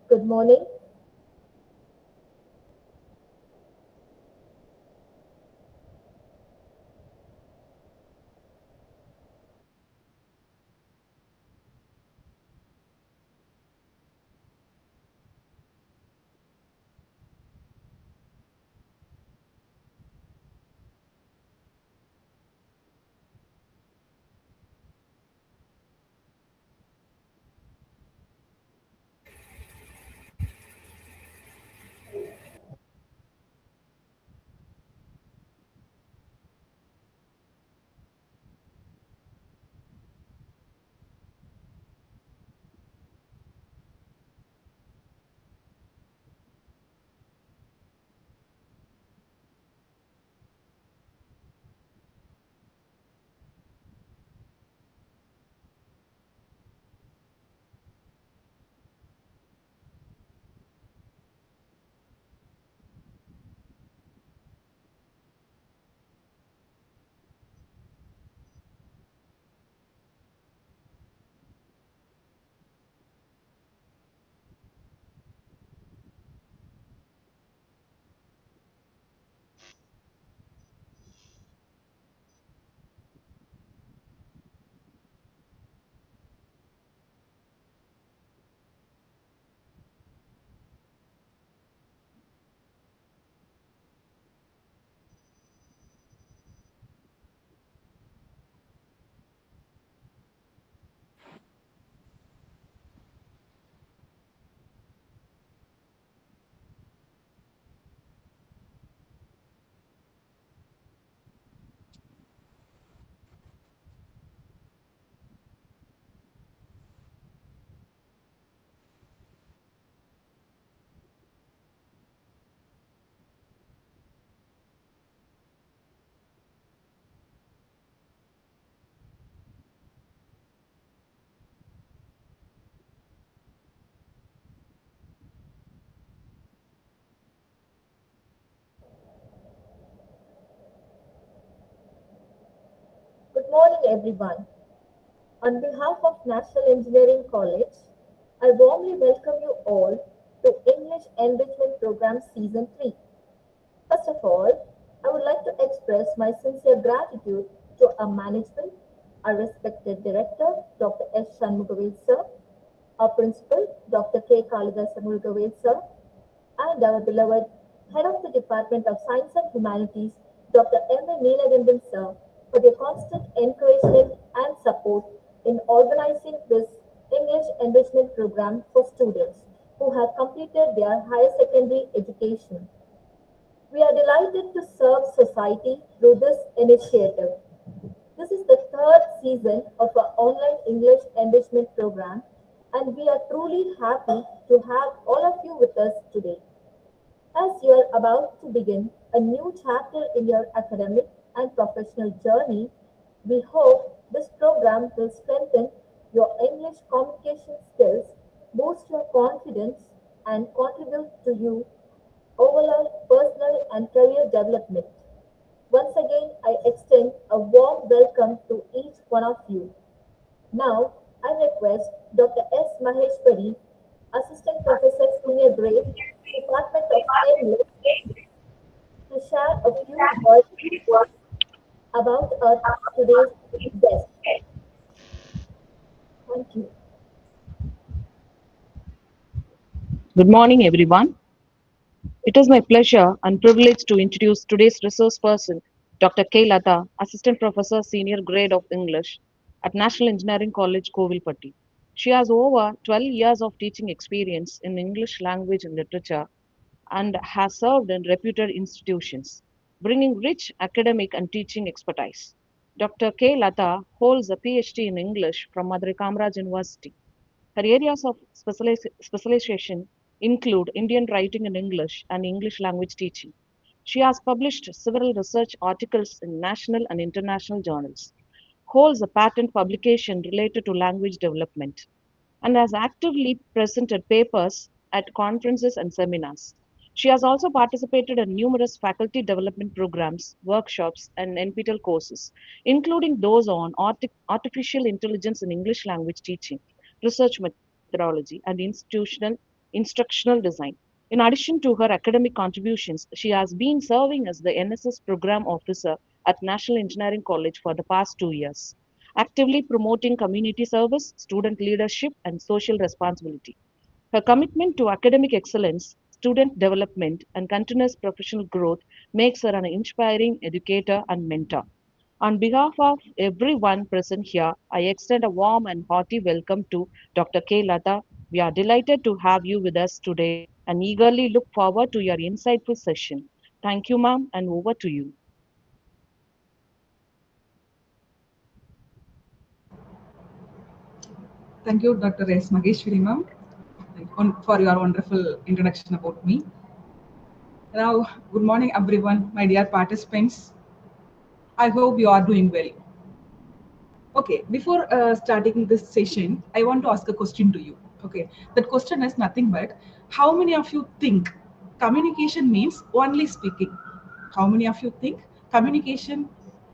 Good morning. Good morning, everyone. On behalf of National Engineering College, I warmly welcome you all to English Enrichment Program Season 3. First of all, I would like to express my sincere gratitude to our management, our respected director, Dr. S. Shanmugaved sir, our principal, Dr. K.R.Nagar sir, and our beloved Head of the Department of Science and Humanities, Dr. M. A. Neelagandan sir, for their constant encouragement and support in organizing this English enrichment program for students who have completed their higher secondary education. We are delighted to serve society through this initiative. This is the third season of our online English enrichment program, and we are truly happy to have all of you with us today. As you are about to begin a new chapter in your academic and professional journey, we hope this program will strengthen your English communication skills, boost your confidence, and contribute to your overall personal and career development. Once again, I extend a warm welcome to each one of you. Now, I request Dr. S. Maheshwari, Assistant Professor, Senior Grade, Department of English, to share a few words about our today's guest. Thank you. Good morning, everyone. It is my pleasure and privilege to introduce today's resource person, Dr. K.Latha, Assistant Professor, Senior Grade of English at National Engineering College, Kovilpatti. She has over 12 years of teaching experience in English language and literature and has served in reputed institutions, bringing rich academic and teaching expertise. Dr. K.Latha holds a PhD in English from Madurai Kamaraj University. Her areas of specialization include Indian writing in English and English language teaching. She has published several research articles in national and international journals, holds a patent publication related to language development, and has actively presented papers at conferences and seminars. She has also participated in numerous faculty development programs, workshops, and NPTEL courses, including those on artificial intelligence in English language teaching, research methodology, and institutional engagement. instructional design. In addition to her academic contributions, she has been serving as the NSS program officer at National Engineering College for the past 2 years, actively promoting community service, student leadership, and social responsibility. Her commitment to academic excellence, student development, and continuous professional growth makes her an inspiring educator and mentor. On behalf of everyone present here, I extend a warm and hearty welcome to Dr. K. Latha. We are delighted to have you with us today and eagerly look forward to your insightful session. Thank you, ma'am, and over to you. Thank you, Dr. S. Mageshwari, ma'am, for your wonderful introduction about me. Now, good morning, everyone, my dear participants. I hope you are doing well. Okay, before starting this session, I want to ask a question to you. Okay, that question is nothing but how many of you think communication means only speaking? How many of you think communication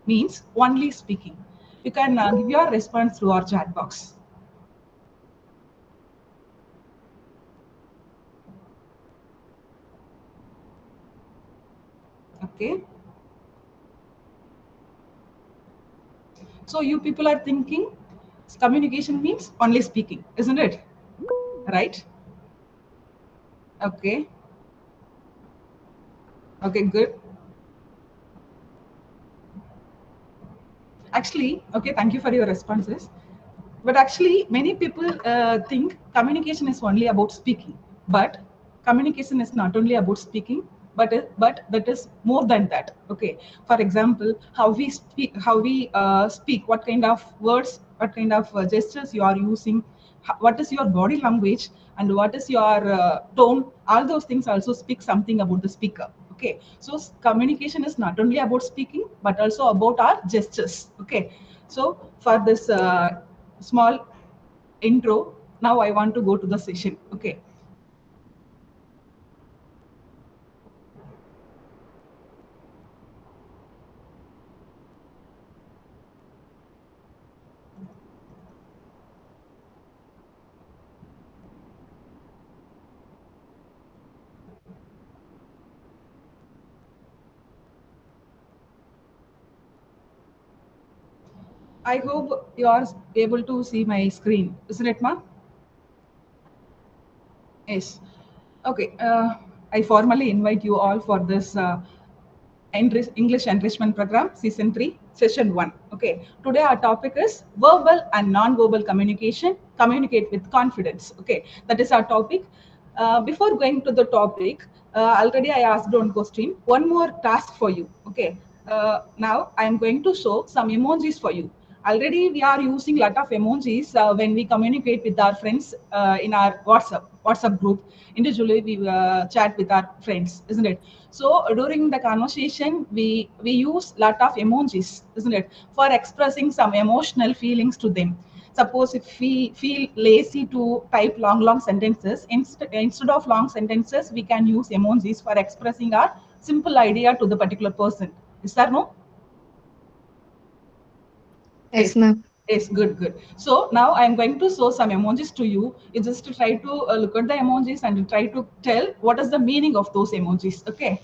means only speaking? You can give your response through our chat box. Okay, so you people are thinking communication means only speaking, isn't it? Right? Okay. Okay, good. Actually, okay, thank you for your responses. But actually, many people think communication is only about speaking. But communication is not only about speaking, but that is more than that. Okay. For example, how we speak, what kind of words, what kind of gestures you are using, what is your body language, and what is your tone. All those things also speak something about the speaker. Okay, so communication is not only about speaking but also about our gestures. Okay, so for this small intro, now I want to go to the session. Okay, I hope you are able to see my screen, isn't it, ma? Yes. Okay, I formally invite you all for this English Enrichment Program, Season 3, Session 1. Okay, today our topic is verbal and non-verbal communication, communicate with confidence. Okay, that is our topic. Before going to the topic, already I asked one question, one more task for you. Okay, now I am going to show some emojis for you. Already we are using lot of emojis when we communicate with our friends in our WhatsApp group. Individually we chat with our friends, isn't it? So during the conversation we use lot of emojis, isn't it, for expressing some emotional feelings to them. Suppose if we feel lazy to type long sentences, instead of long sentences we can use emojis for expressing our simple idea to the particular person. Is there no? Yes, Yes. ma'am. Yes, good, good. So now I am going to show some emojis to you. You just to try to look at the emojis and try to tell what is the meaning of those emojis. Okay.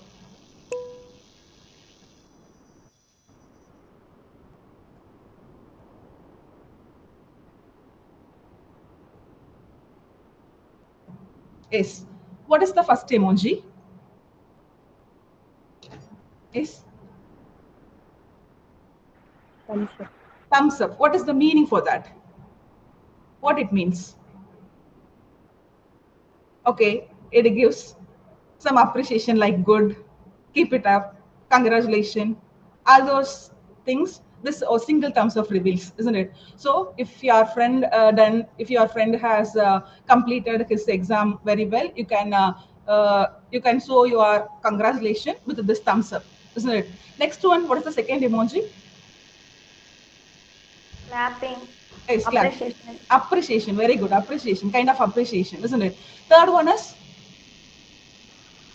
Yes. What is the first emoji? Yes. Thumbs up. Thumbs up. What is the meaning for that? What it means? Okay. It gives some appreciation like good, keep it up, congratulations, all those things. This or single thumbs up reveals, isn't it? So if your friend has completed his exam very well, you can show your congratulations with this thumbs up, isn't it? Next one, what is the second emoji? Clapping. Is clap. Appreciation. Appreciation, very good. Appreciation, kind of appreciation, isn't it? Third one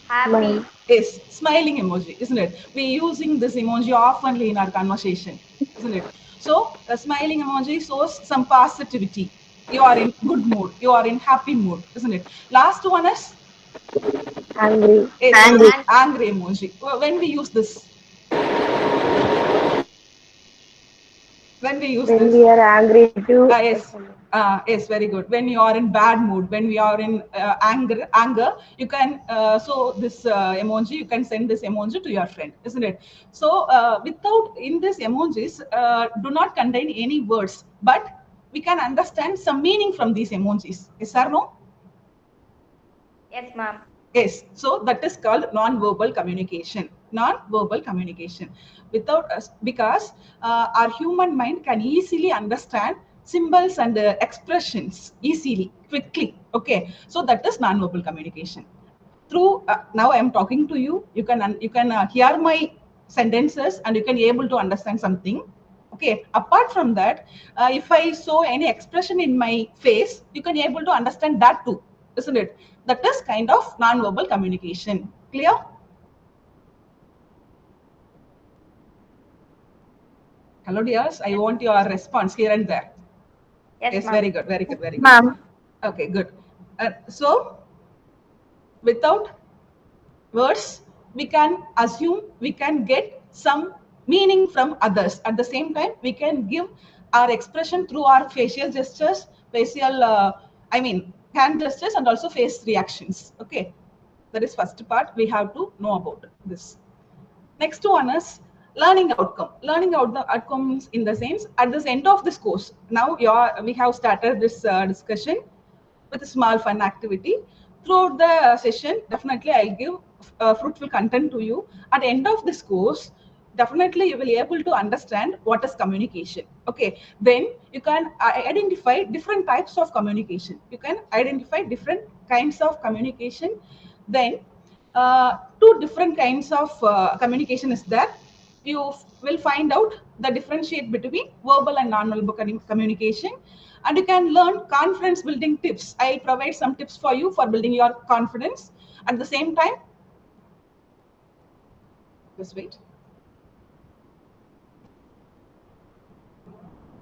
Happy. Smile. is smiling emoji, isn't it? We're using this emoji oftenly in our conversation, isn't it? So the smiling emoji shows some positivity. You are in good mood. You are in happy mood, isn't it? Last one is Angry. is Angry. angry emoji. When we use this, when we use When this, we are angry to yes, someone. yes, very good. When you are in bad mood, when we are in anger, you can so this emoji, you can send this emoji to your friend, isn't it? So without in these emojis, do not contain any words, but we can understand some meaning from these emojis. Yes or no? Yes, ma'am. Yes, so that is called non-verbal communication. Non-verbal communication. Without us, because our human mind can easily understand symbols and expressions easily, quickly. Okay, so that is non-verbal communication. Through now I am talking to you. You can hear my sentences and you can able to understand something. Okay. Apart from that, if I show any expression in my face, you can able to understand that too, isn't it? That is kind of non-verbal communication. Clear? Hello, dears. I want your response here and there. Yes, Yes, ma'am. very good, very good, very good. Ma'am. Okay, good. So, without words, we can assume, we can get some meaning from others. At the same time, we can give our expression through our facial gestures, facial, I mean, hand gestures, and also face reactions. Okay, that is first part. We have to know about this. Next one is learning outcome. Learning out the outcomes in the sense at the end of this course. Now we have started this discussion with a small fun activity. Throughout the session, definitely I'll give fruitful content to you. At the end of this course, definitely you will be able to understand what is communication. Okay, then you can identify different types of communication. You can identify different kinds of communication. Then two different kinds of communication is there. You will find out the differentiate between verbal and non-verbal communication, and you can learn confidence building tips. I provide some tips for you for building your confidence. At the same time, just wait.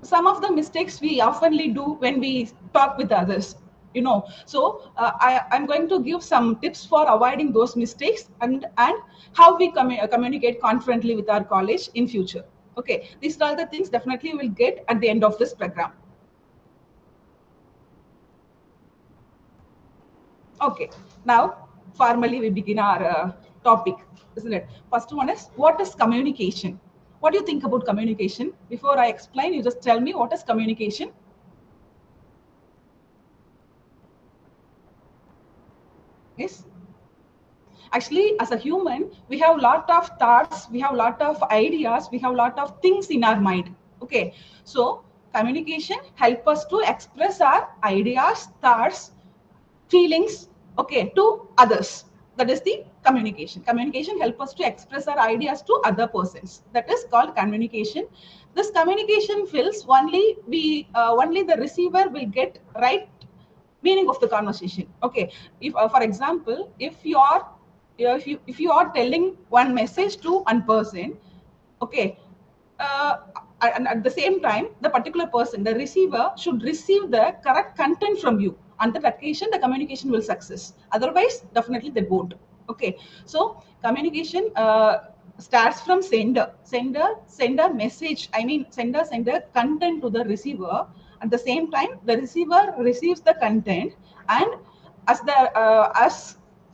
Some of the mistakes we oftenly do when we talk with others, so I'm going to give some tips for avoiding those mistakes, and how we communicate confidently with our college in future. Okay, these are all the things definitely you will get at the end of this program. Okay, now formally we begin our topic, isn't it? First one is, what is communication? What do you think about communication? Before I explain, you just tell me what is communication. Yes. Actually, as a human, we have a lot of thoughts, we have a lot of ideas, we have a lot of things in our mind. Okay, so communication help us to express our ideas, thoughts, feelings, okay, to others. That is the communication. Communication help us to express our ideas to other persons. That is called communication. This communication feels only the receiver will get right meaning of the conversation. Okay, if for example, if you are telling one message to one person, okay, uh, and at the same time, the particular person, the receiver, should receive the correct content from you. On that occasion, the communication will success. Otherwise, definitely they won't. Okay, so communication starts from sender message. I mean, sender content to the receiver. At the same time, the receiver receives the content, and as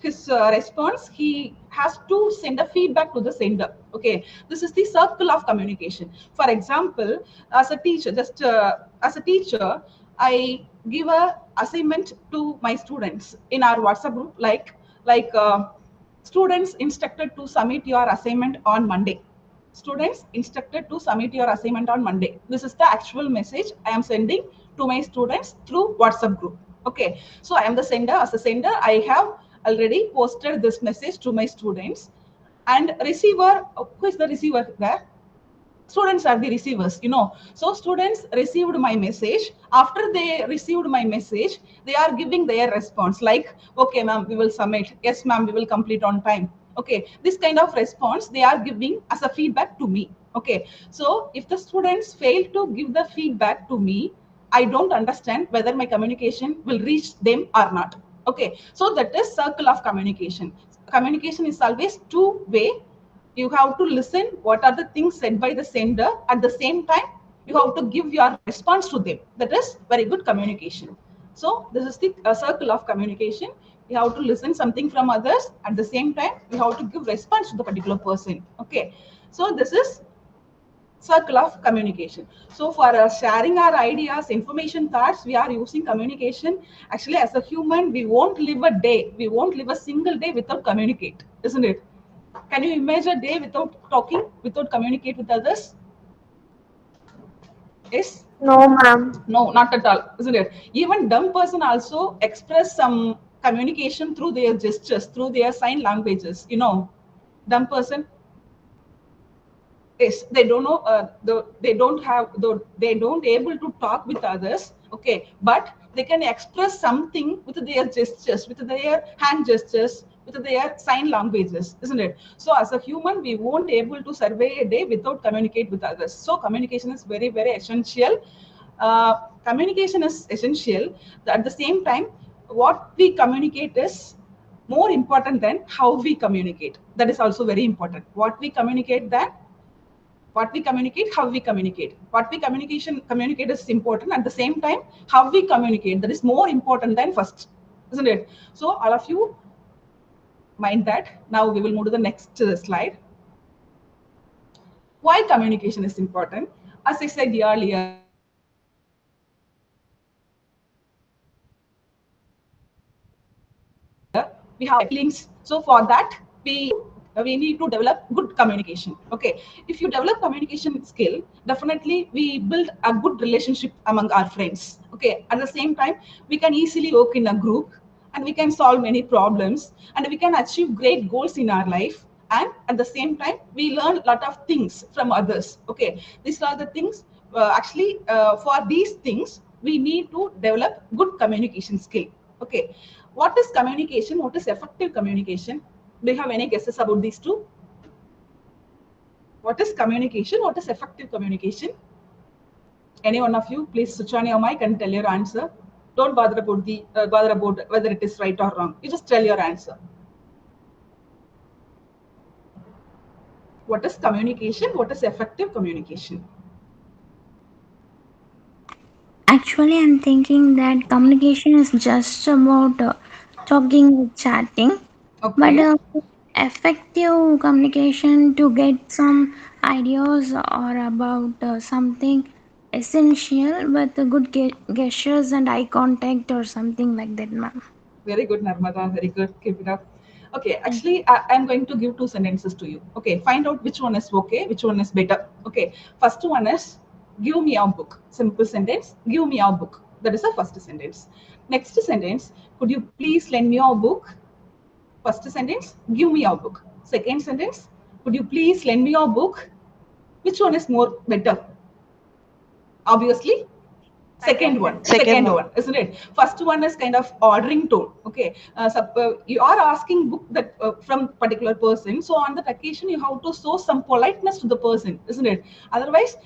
his response, he has to send a feedback to the sender. Okay, this is the circle of communication. For example, as a teacher, just as a teacher, I give a assignment to my students in our WhatsApp group, like students instructed to submit your assignment on Monday. Students instructed to submit your assignment on Monday. This is the actual message I am sending to my students through WhatsApp group. Okay, so I am the sender. As a sender, I have already posted this message to my students. And receiver, who is the receiver there? Students are the receivers. So students received my message. After they received my message, they are giving their response like, okay ma'am, we will submit. Yes ma'am, we will complete on time. Okay, this kind of response they are giving as a feedback to me. Okay, so if the students fail to give the feedback to me, I don't understand whether my communication will reach them or not. Okay, so that is circle of communication. Communication is always two way. You have to listen what are the things said by the sender. At the same time, you have to give your response to them. That is very good communication. So this is the circle of communication. You have to listen something from others. At the same time, you have to give response to the particular person. Okay, so this is circle of communication. So for sharing our ideas, information, thoughts, we are using communication. Actually, as a human, we won't live a day, we won't live a single day without communicate, isn't it? Can you imagine a day without talking, without communicate with others? Yes. No, ma'am. No, not at all, isn't it? Even dumb person also express some communication through their gestures, through their sign languages. Dumb person, yes, they don't know, they don't have they don't able to talk with others. Okay, but they can express something with their gestures, with their hand gestures, with their sign languages, isn't it? So as a human, we won't able to survey a day without communicate with others. So communication is very, very essential. Communication is essential. At the same time, what we communicate is more important than how we communicate. That is also very important. What we communicate, than what we communicate, how we communicate. What we communicate is important. At the same time, how we communicate, that is more important than first, isn't it? So all of you mind that. Now we will move to the next slide. Why communication is important? As I said earlier, we have feelings. So for that, we need to develop good communication. Okay, if you develop communication skill, definitely we build a good relationship among our friends. Okay, at the same time, we can easily work in a group, and we can solve many problems, and we can achieve great goals in our life. And at the same time, we learn a lot of things from others. Okay, these are the things. For these things, we need to develop good communication skill. Okay, what is communication? What is effective communication? Do you have any guesses about these two? What is communication? What is effective communication? Any one of you, please switch on your mic and tell your answer. Don't bother about whether it is right or wrong. You just tell your answer. What is communication? What is effective communication? Actually, I'm thinking that communication is just about talking or chatting, but Okay. effective communication to get some ideas or about something essential with good gestures and eye contact or something like that, ma'am. Very good, Narmada. Very good. Keep it up. Okay, Thank actually, I'm going to give two sentences to you. Okay, find out which one is okay, which one is better. Okay, first one is give me your book. Simple sentence. Give me your book. That is the first sentence. Next sentence. Could you please lend me your book? First sentence. Give me your book. Second sentence. Could you please lend me your book? Which one is more better? Obviously, second Second one, sentence. Second second one. one, isn't it? First one is kind of ordering tone. Okay, you are asking book that from particular person, so on that occasion you have to show some politeness to the person, isn't it? Otherwise,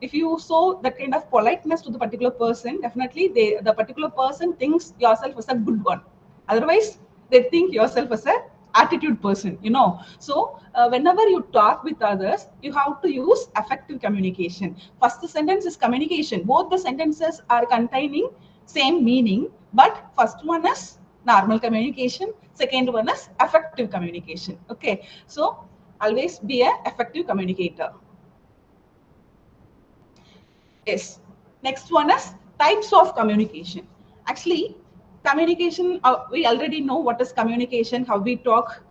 if you show that kind of politeness to the particular person, definitely the particular person thinks yourself as a good one. Otherwise, they think yourself as a attitude person. So whenever you talk with others, you have to use effective communication. First sentence is communication. Both the sentences are containing same meaning, but first one is normal communication, second one is effective communication. Okay, so always be a effective communicator. Yes. Next one is types of communication. Actually, communication, we already know what is communication, how we talk,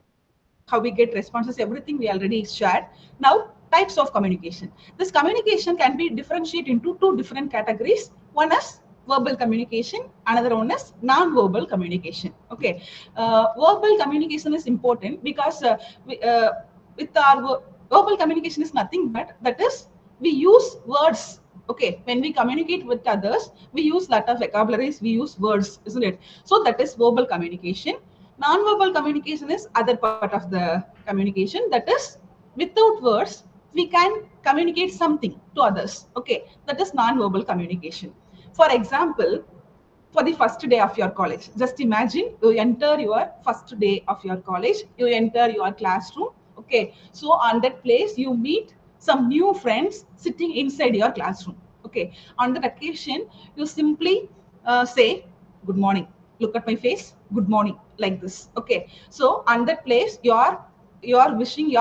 how we get responses, everything we already shared. Now, types of communication. This communication can be differentiated into two different categories. One is verbal communication, another one is non-verbal communication. Okay. Verbal communication is important because with our verbal communication is nothing but that is we use words. Okay, when we communicate with others, we use lot of vocabularies, we use words, isn't it? So that is verbal communication. Non-verbal communication is other part of the communication, that is without words we can communicate something to others. Okay, that is non-verbal communication. For example, for the first day of your college, just imagine you enter your first day of your college, you enter your classroom. Okay, so on that place you meet some new friends sitting inside your classroom. Okay, on that occasion you simply say good morning, look at my face, good morning, like this. Okay, so on that place you are wishing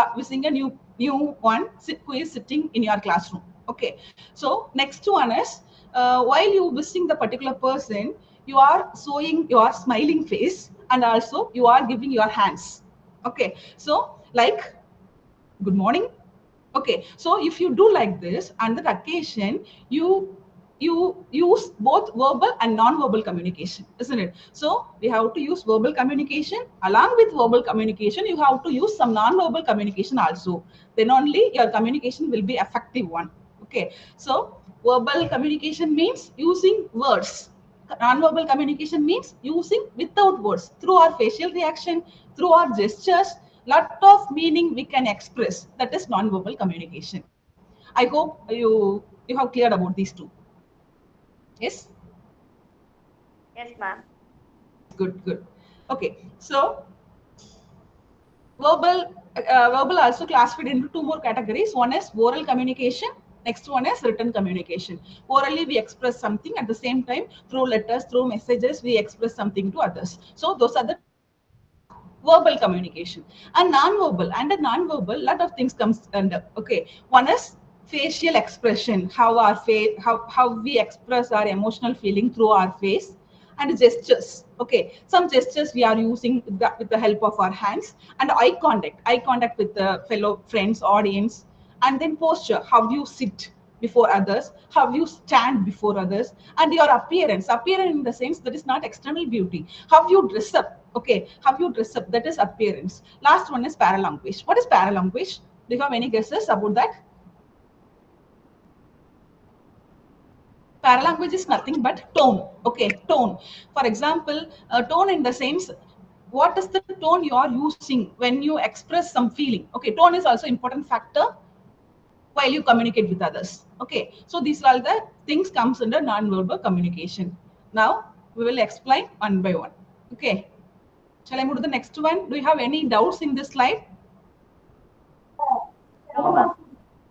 a new one who is sitting in your classroom. Okay, so next one is, while you wishing the particular person, you are showing your smiling face and also you are giving your hands. Okay, so like good morning. Okay, so if you do like this on that occasion, you use both verbal and non-verbal communication, isn't it? So we have to use verbal communication. Along with verbal communication, you have to use some non-verbal communication also. Then only your communication will be effective one. Okay, so verbal communication means using words. Non-verbal communication means using without words, through our facial reaction, through our gestures, lot of meaning we can express. That is non-verbal communication. I hope you have cleared about these two. Yes. Yes, ma'am. Yes, good, good. Okay, so verbal also classified into two more categories. One is oral communication. Next one is written communication. Orally, we express something. At the same time, through letters, through messages, we express something to others. So those are the two categories of verbal communication. And non-verbal, under non-verbal, lot of things comes under. Okay, one is facial expression, how our face, how we express our emotional feeling through our face. And gestures. Okay, some gestures we are using with the help of our hands. And eye contact with the fellow friends, audience. And then posture, how you sit before others, how you stand before others. And your appearance in the sense that is not external beauty, how you dress up. Okay, how you dress up, that is appearance. Last one is paralanguage. What is paralanguage? Do you have any guesses about that? Paralanguage is nothing but tone. Okay, tone. For example, tone in the sense, what is the tone you are using when you express some feeling. Okay, tone is also important factor while you communicate with others. Okay, so these are all the things comes under non-verbal communication. Now we will explain one by one. Okay, shall I move to the next one? Do you have any doubts in this slide? No, ma'am.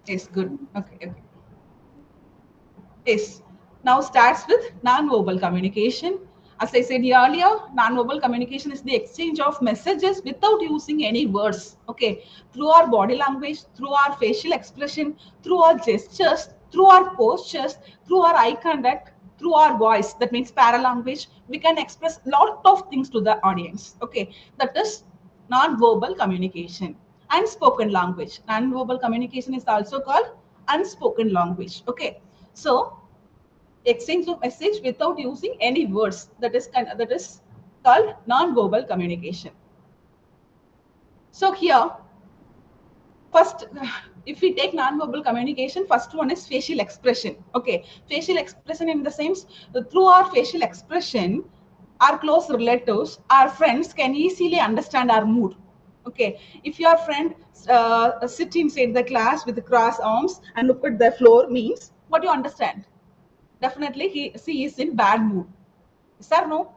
Yes, good. Okay, okay. Yes. Now starts with non-verbal communication. As I said earlier, non-verbal communication is the exchange of messages without using any words. Okay, through our body language, through our facial expression, through our gestures, through our postures, through our eye contact, through our voice. That means paralanguage. We can express lot of things to the audience. Okay, that is non-verbal communication. Unspoken language. Non-verbal communication is also called unspoken language. Okay, so exchange of message without using any words, that is called non-verbal communication. So here, first, if we take non-verbal communication, first one is facial expression. Okay, facial expression in the sense, through our facial expression, our close relatives, our friends can easily understand our mood. Okay, if your friend sit inside the class with cross arms and look at the floor, means what you understand? Definitely she is in bad mood. Is there no?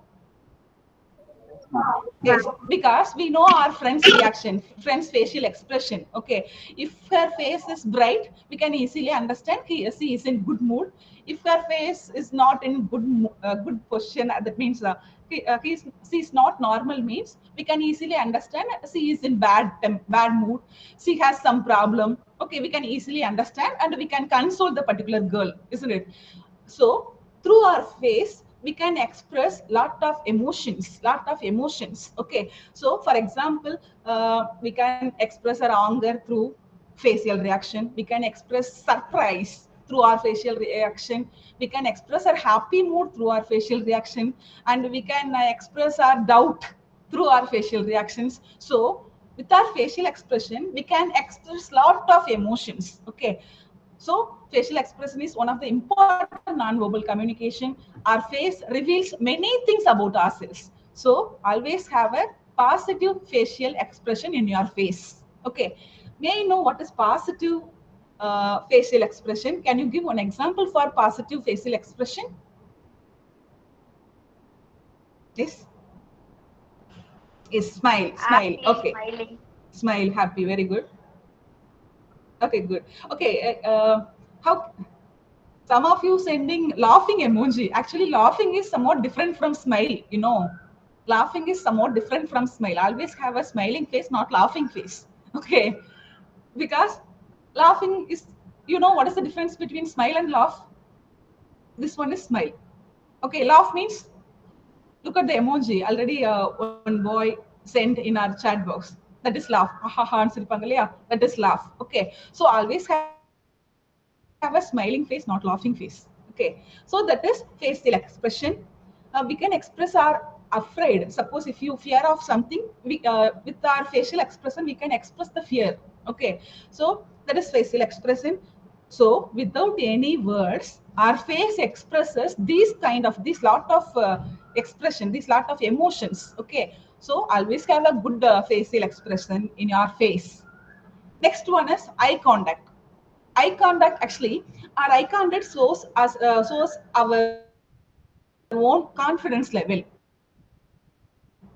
Yes, because we know our friend's reaction, friend's facial expression. Okay, if her face is bright, we can easily understand she is in good mood. If her face is not in good position, that means she's not normal. Means we can easily understand she is in bad mood. She has some problem. Okay, we can easily understand and we can console the particular girl, isn't it? So through our face we can express lot of emotions. Okay, so for example, we can express our anger through facial reaction, we can express surprise through our facial reaction, we can express our happy mood through our facial reaction, and we can express our doubt through our facial reactions. So with our facial expression we can express lot of emotions. Okay, so facial expression is one of the important non-verbal communication. Our face reveals many things about ourselves. So always have a positive facial expression in your face. Okay. May I know what is positive facial expression? Can you give one example for positive facial expression? Yes. Yes, smile, smile. Happy, Okay. smiling. Smile, happy, very good. Okay, good. Okay, how some of you sending laughing emoji. Actually, laughing is somewhat different from smile, you know. Laughing is somewhat different from smile. Always have a smiling face, not laughing face. Okay. Because laughing is, you know, what is the difference between smile and laugh? This one is smile. Okay, laugh means look at the emoji. Already one boy sent in our chat box. That is laugh. Ha ha ha. That is laugh. Okay. So always have a smiling face, not laughing face. Okay. So that is facial expression. We can express our afraid. Suppose if you fear of something, with our facial expression we can express the fear. Okay. So that is facial expression. So without any words, our face expresses these lot of expression, these lot of emotions. Okay. So always have a good facial expression in your face. Next one is eye contact. Eye contact, actually, our eye contact shows our own confidence level.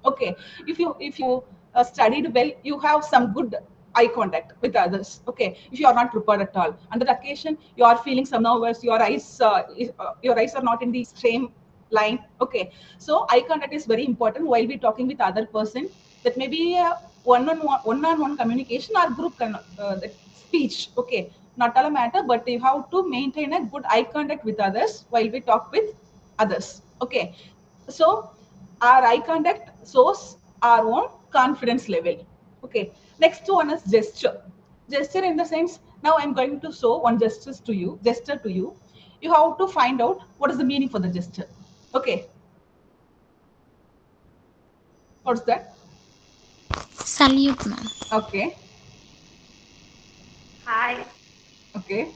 Okay, if you studied well, you have some good eye contact with others. Okay, if you are not prepared at all, on that occasion you are feeling some nervous, your eyes are not in the same line. Okay, so eye contact is very important while we talking with other person. That may be one-on-one communication or group that speech. Okay, not all a matter, but you have to maintain a good eye contact with others while we talk with others. Okay, so our eye contact shows our own confidence level. Okay, next one is gesture. Gesture in the sense, now I'm going to show one gesture to you. You have to find out what is the meaning for the gesture. Okay, what's that? Salute, ma'am. Okay, Hi. okay,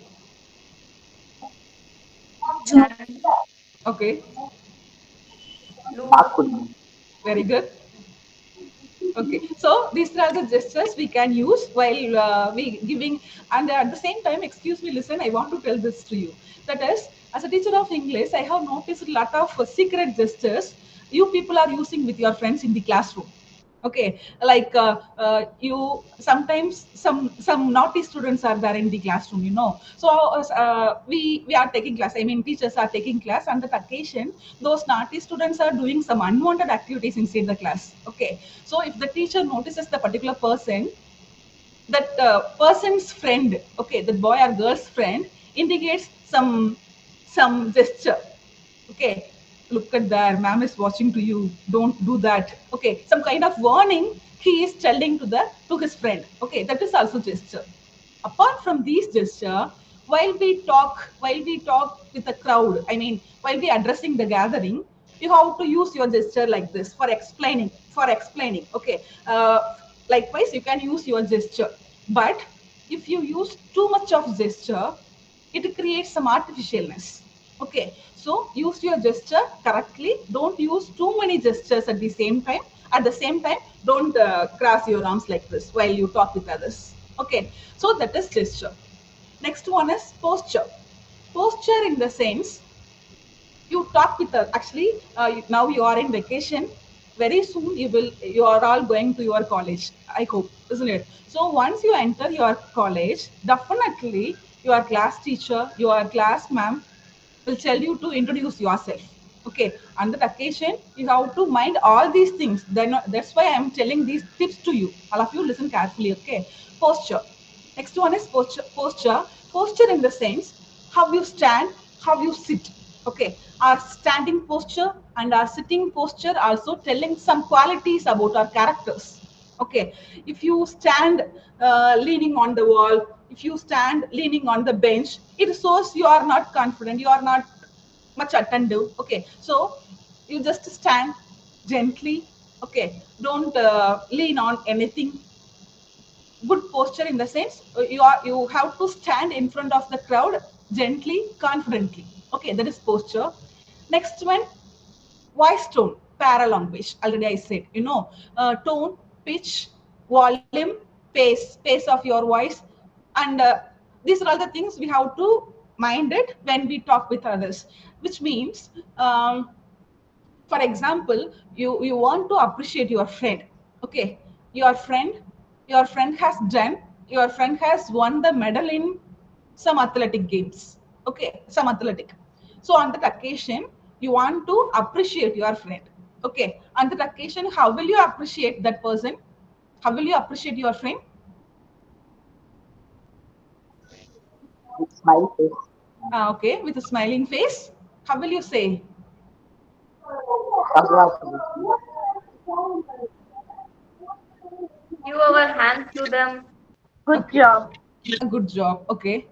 Done. okay, Look. very good. Okay, so these are the gestures we can use while we giving, and at the same time, excuse me, listen, I want to tell this to you. That is, as a teacher of English, I have noticed a lot of secret gestures you people are using with your friends in the classroom. Okay, like you sometimes some naughty students are there in the classroom, you know. So we are taking class. I mean, teachers are taking class. On that occasion, those naughty students are doing some unwanted activities inside the class. Okay, so if the teacher notices the particular person, that person's friend, okay, the boy or girl's friend indicates some gesture. Okay, look at there, ma'am is watching to you, don't do that. Okay, some kind of warning he is telling to his friend. Okay, that is also gesture. Apart from these gesture, while we talk with the crowd, I mean, while we addressing the gathering, you have to use your gesture like this for explaining. Okay, likewise you can use your gesture, but if you use too much of gesture, it creates some artificialness. Okay, so use your gesture correctly. Don't use too many gestures at the same time. At the same time, don't cross your arms like this while you talk with others. Okay, so that is gesture. Next one is posture. Posture in the sense, you talk with us. Actually, now you are in vacation. Very soon you are all going to your college, I hope, isn't it? So once you enter your college, definitely your class teacher, your class ma'am will tell you to introduce yourself. Okay, on that occasion you have to mind all these things. Then that's why I am telling these tips to you. All of you listen carefully. Okay, posture. Next one is posture in the sense, how you stand, how you sit. Okay, our standing posture and our sitting posture also telling some qualities about our characters. Okay, if you stand leaning on the wall, if you stand leaning on the bench, it shows you are not confident, you are not much attentive. Okay, so you just stand gently. Okay, don't lean on anything. Good posture in the sense, you have to stand in front of the crowd gently, confidently. Okay, that is posture. Next one, voice tone, paralanguage. Already I said, you know, tone, pitch, volume, pace of your voice, and these are all the things we have to mind it when we talk with others. Which means, For example, you want to appreciate your friend. Okay, your friend your friend has done your friend has won the medal in some athletic games. Okay, some athletic. So on that occasion, you want to appreciate your friend. Okay, on that occasion, how will you appreciate that person? How will you appreciate your friend? with smiley face. Okay, with a smiling face. How will you say? Congratulations. Give our hands to them. Good Okay, job. a good job. Okay,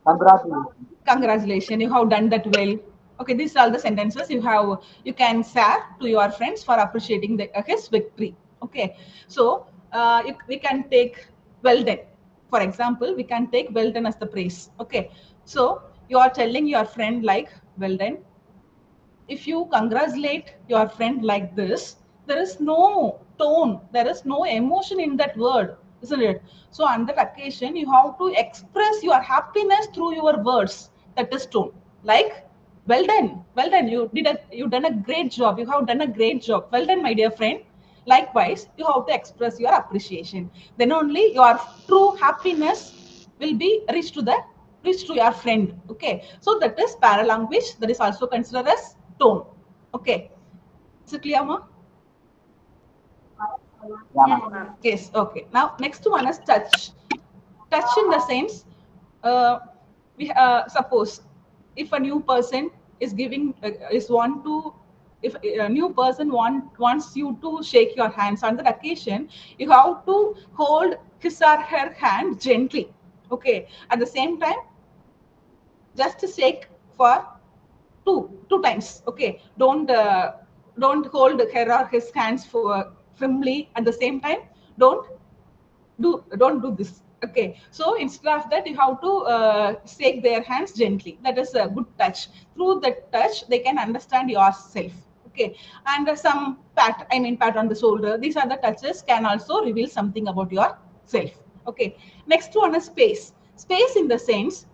Congratulations. congratulations, you have done that well. Okay, these are the sentences you can share to your friends for appreciating his victory. Okay, so we can take well done. For example, we can take well done as the praise. Okay, so you are telling your friend like, well done. If you congratulate your friend like this, there is no tone, there is no emotion in that word, isn't it? So on that occasion, you have to express your happiness through your words. That is tone. Like, well done. You done a great job. You have done a great job. Well done, my dear friend. Likewise, you have to express your appreciation. Then only your true happiness will be reached to your friend. Okay, so that is paralanguage. That is also considered as tone. Okay, is it clear, ma? Yeah, Yes, ma'am. ma'am. Yes. Okay, now next one is touch. Touch in the sense, uh, we suppose if a new person is giving is want to if a new person wants you to shake your hands on that occasion, you have to hold his or her hand gently. Okay, at the same time, just shake for two times. Okay, don't hold her or his hands for firmly. At the same time, don't don't do this. Okay, so instead of that, you have to shake their hands gently. That is a good touch. Through that touch, they can understand yourself. Okay, and some pat on the shoulder. These are the touches can also reveal something about yourself. Okay, next one is space in the sense,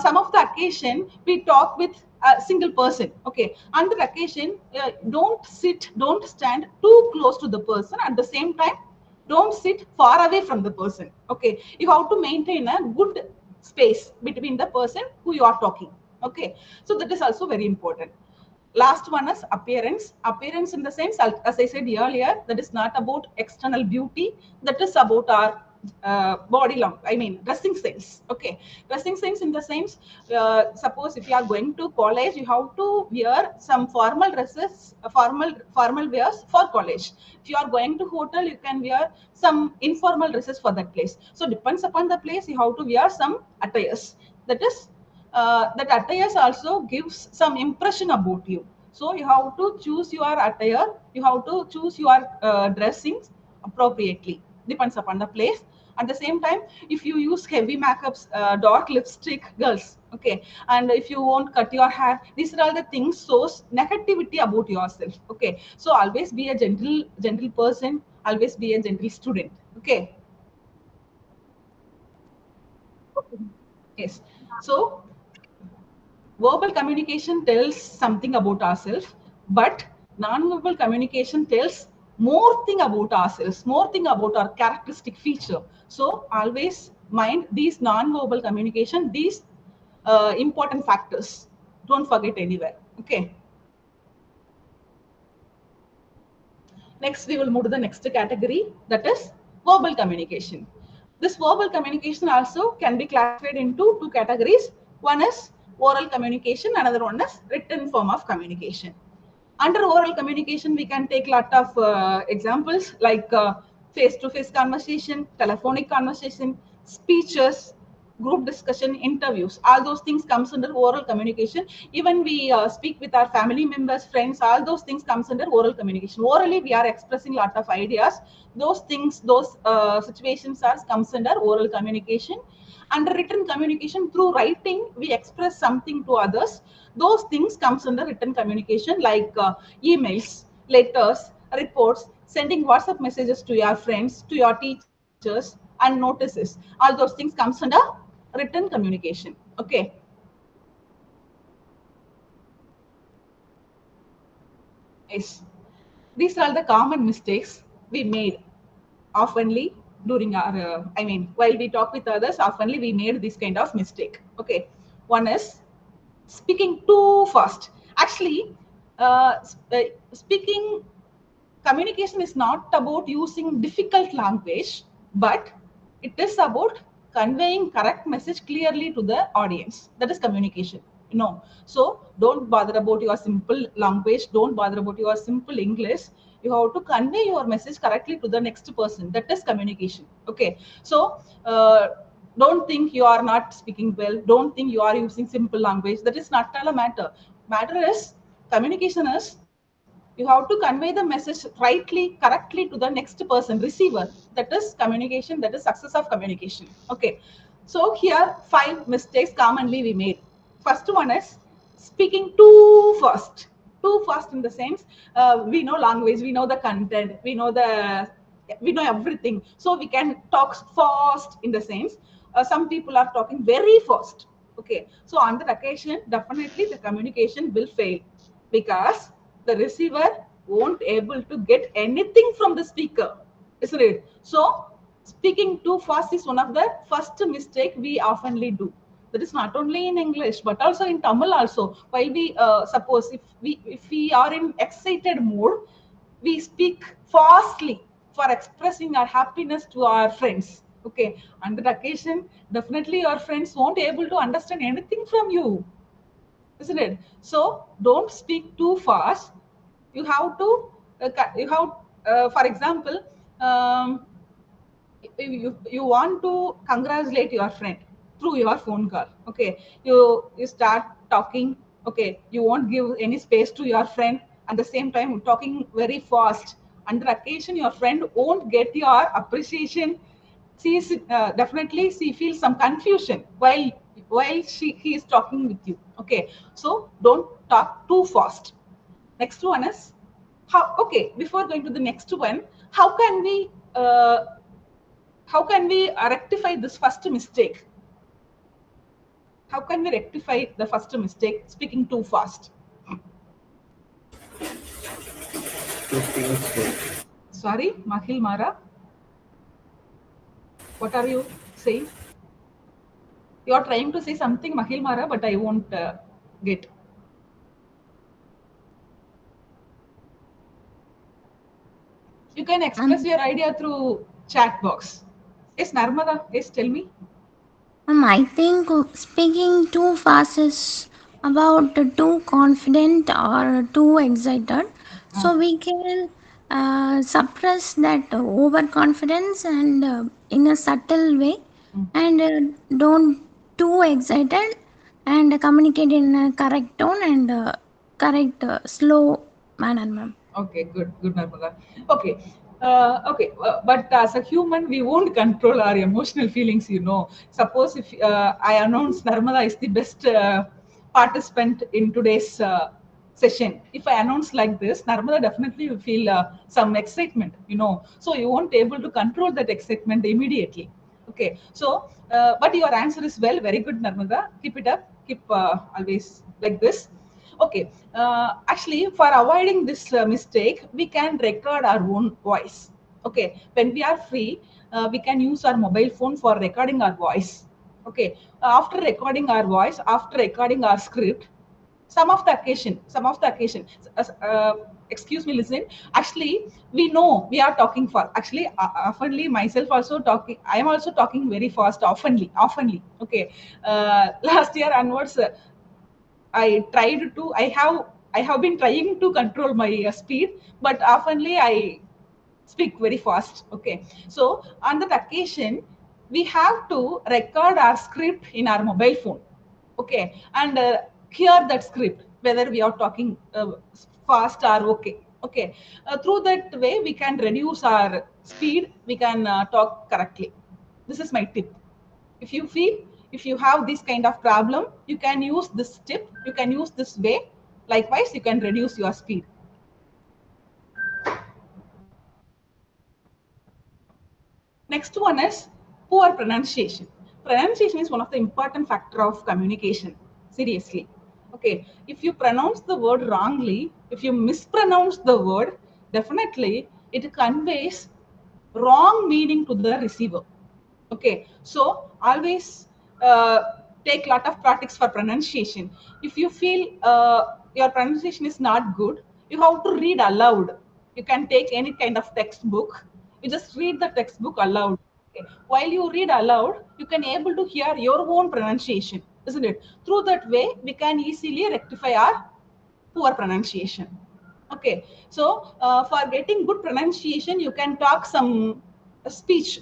some of the occasion we talk with a single person. Okay, on that occasion, don't stand too close to the person. At the same time, don't sit far away from the person. Okay, you have to maintain a good space between the person who you are talking. Okay, so that is also very important. Last one is appearance in the sense, as I said earlier, that is not about external beauty. That is about our body long dressing sense. Okay, dressing sense in the sense, suppose if you are going to college, you have to wear some formal dresses, formal wears for college. If you are going to hotel, you can wear some informal dresses for that place. So depends upon the place, you have to wear some attires. That is, that attires also gives some impression about you. So you have to choose your attire, you have to choose your dressings appropriately. Depends upon the place. At the same time, if you use heavy makeups, dark lipstick, girls, okay, and if you won't cut your hair, these are all the things shows negativity about yourself. Okay, so always be a gentle person, always be a gentle student. Okay, yes. So verbal communication tells something about ourselves, but non-verbal communication tells more thing about ourselves, more thing about our characteristic feature. So always mind these non-verbal communication, these important factors. Don't forget anywhere. Okay. Next, we will move to the next category, that is verbal communication. This verbal communication also can be classified into two categories. One is oral communication, another one is written form of communication. Under oral communication, we can take a lot of examples like face-to-face conversation, telephonic conversation, speeches, group discussion, interviews. All those things comes under oral communication. Even we speak with our family members, friends, all those things comes under oral communication. Orally, we are expressing a lot of ideas. Those things, those situations are comes under oral communication. Under written communication, through writing, we express something to others. Those things comes under written communication, like emails, letters, reports, sending WhatsApp messages to your friends, to your teachers, and notices. All those things comes under written communication. Okay. Yes. These are the common mistakes we made oftenly during our, while we talk with others, oftenly we made this kind of mistake. Okay. One is speaking too fast. Actually, speaking communication is not about using difficult language, but it is about conveying correct message clearly to the audience. That is communication. So don't bother about your simple language, don't bother about your simple English. You have to convey your message correctly to the next person. That is communication. Okay. So don't think you are not speaking well, don't think you are using simple language. That is not all a matter is communication is you have to convey the message rightly, correctly to the next person, receiver. That is communication, that is success of communication. Okay. So here, 5 mistakes commonly we made. First one is speaking too fast. Too fast in the sense, we know language, we know the content, we know everything. So we can talk fast in the sense, some people are talking very fast. Okay. So on that occasion, definitely the communication will fail because the receiver won't able to get anything from the speaker, isn't it? So speaking too fast is one of the first mistake we oftenly do. That is not only in English but also in Tamil also. While we suppose if we are in excited mood, we speak fastly for expressing our happiness to our friends. Okay. On that occasion, definitely your friends won't able to understand anything from you, isn't it? So don't speak too fast. You have to, you have, for example, um, you want to congratulate your friend through your phone call. Okay. You start talking. Okay. You won't give any space to your friend, at the same time talking very fast. Under occasion, your friend won't get your appreciation. Definitely she feels some confusion while he is talking with you. Okay. So don't talk too fast. Next one is how. Okay, before going to the next one, how can we uh, rectify this first mistake? How can we rectify the first mistake, speaking too fast? To speak slow. Sorry, Mahil Mara, what are you saying? You are trying to say something, Mahil Mara, but I won't get. You can express Um, your idea through chat box. Yes, Narmada, yes, tell me. I think speaking too fast is about too confident or too excited. Ah, So we can suppress that overconfidence and in a subtle way, mm. and don't too excited, and communicate in a correct tone and correct slow manner, ma'am. Okay, good, Narmada. Okay, but as a human, we won't control our emotional feelings. Suppose if I announce Narmada is the best participant in today's session, if I announce like this, Narmada definitely will feel some excitement. So you won't able to control that excitement immediately. Okay, so but your answer is very good, Narmada. Keep it up. Keep always like this. Okay. Actually, for avoiding this mistake, we can record our own voice. Okay. When we are free, we can use our mobile phone for recording our voice. Okay. After recording our voice, after recording our script, some of the occasion, excuse me, listen. Actually, we know we are talking fast. Actually, oftenly myself also talking. I am also talking very fast. Oftenly. Okay. Last year onwards, I have been trying to control my speed, but oftenly I speak very fast. Okay. So on that occasion, we have to record our script in our mobile phone. Okay. And hear that script, whether we are talking fast or okay. Okay. Through that way, we can reduce our speed, we can talk correctly. This is my tip. If you have this kind of problem, you can use this tip, you can use this way. Likewise, you can reduce your speed. Next one is poor pronunciation. Pronunciation is one of the important factor of communication. Seriously. Okay, if you pronounce the word wrongly, if you mispronounce the word, definitely it conveys wrong meaning to the receiver. Okay, so always take lot of practice for pronunciation. If you feel your pronunciation is not good, you have to read aloud. You can take any kind of textbook, you just read the textbook aloud. Okay. While you read aloud, you can able to hear your own pronunciation, isn't it? Through that way we can easily rectify our poor pronunciation. Okay, so for getting good pronunciation, you can talk some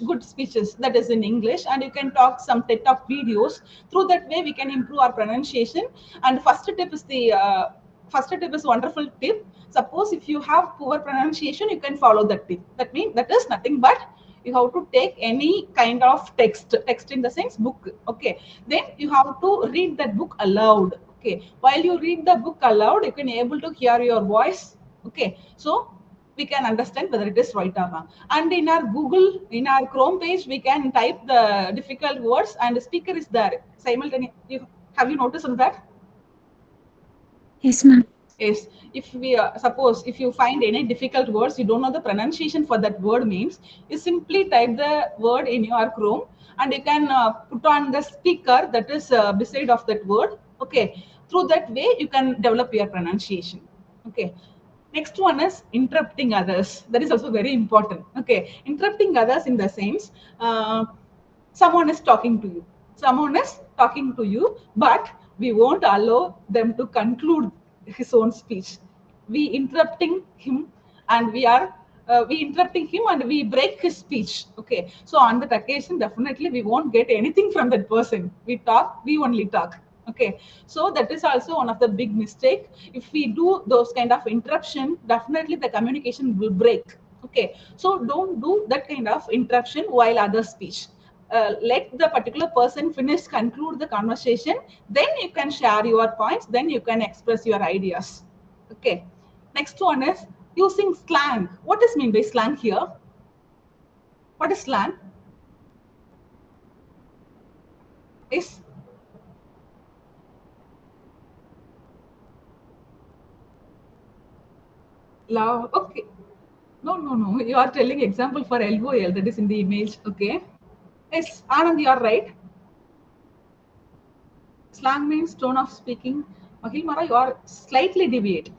good speeches that is in English, and you can talk some TED Talk videos. Through that way, we can improve our pronunciation. And first tip is wonderful tip. Suppose if you have poor pronunciation, you can follow that tip. That means that is nothing but you have to take any kind of text in the sense book. Okay, then you have to read that book aloud. Okay, while you read the book aloud, you can able to hear your voice. Okay, so we can understand whether it is right or wrong. And in our Google, in our Chrome page, we can type the difficult words and the speaker is there simultaneously. Have you noticed on that? Yes, ma'am. Yes, if we suppose if you find any difficult words, you don't know the pronunciation for that word means, you simply type the word in your Chrome and you can put on the speaker that is beside of that word. Okay, through that way you can develop your pronunciation. Okay, next one is interrupting others. That is also very important. Okay, interrupting others in the sense. Someone is talking to you, someone is talking to you, but we won't allow them to conclude his own speech. We interrupting him, and we interrupting him and we break his speech. Okay, so on that occasion definitely we won't get anything from that person. We talk, we only talk. Okay, so that is also one of the big mistake. If we do those kind of interruption, definitely the communication will break. Okay, so don't do that kind of interruption while others speech. Let the particular person finish conclude the conversation, then you can share your points, then you can express your ideas. Okay, next one is using slang. What is mean by slang here? What is slang? Is love. Okay, no, you are telling example for LOL that is in the image. Okay, yes, Anand, you are right. Slang means tone of speaking. Mahil Mara, you are slightly deviate.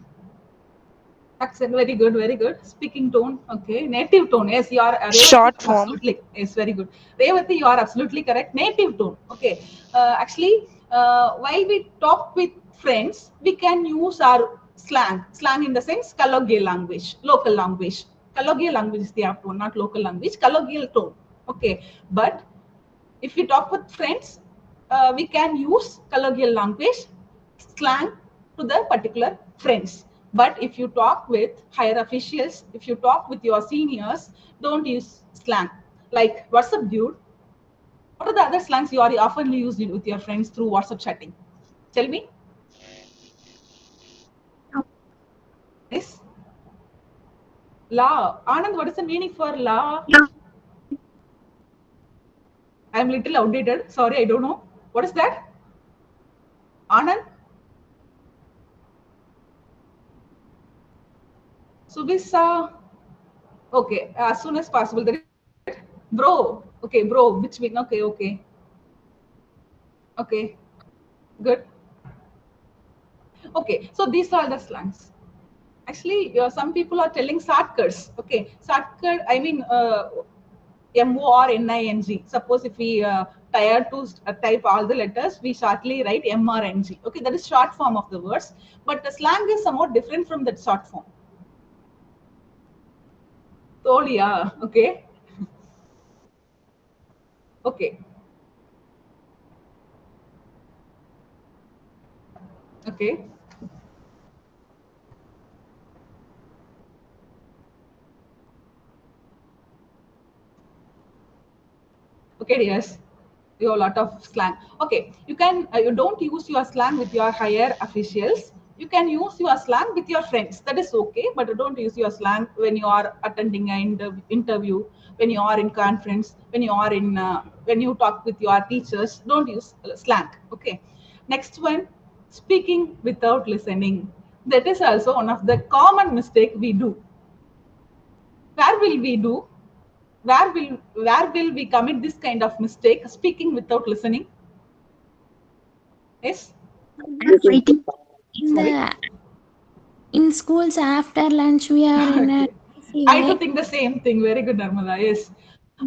Accent, very good, very good. Speaking tone, okay. Native tone, yes, you are. Revati, Short you are form. absolutely, yes, very good. Revati, you are absolutely correct. Native tone, okay. Actually, while we talk with friends, we can use our slang in the sense colloquial language, local language. Colloquial language is the apt one, not local language. Colloquial tone, okay. But if we talk with friends, we can use colloquial language, slang to the particular friends. But if you talk with higher officials, if you talk with your seniors, don't use slang. Like, what's up, dude? What are the other slangs you are often used with your friends through WhatsApp chatting? Tell me. Yes. La. Anand, what is the meaning for la? I'm little outdated. Sorry, I don't know. What is that? Anand? Subisa. Okay, as soon as possible. That is bro. Okay, bro. Which mean? Okay. Okay. Good. Okay. So these are the slangs. Actually, some people are telling shortcuts. Okay, shortcut. I mean, MORNING. Suppose if we tired to type all the letters, we shortly write MRNG. Okay, that is short form of the words. But the slang is somewhat different from that short form. So yeah. Okay. Okay. Okay. Okay, yes, you have a lot of slang. Okay, you don't use your slang with your higher officials. You can use your slang with your friends. That is okay, but don't use your slang when you are attending an interview, when you are in conference, when you talk with your teachers. Don't use slang. Okay, next one. speaking without listening. That is also one of the common mistake we do. Where will we do? Where will we commit this kind of mistake? Speaking without listening. Yes. I think in Sorry. the in schools after lunch we are in a Okay. busy I too way. think the same thing. Very good, Narmada. Yes.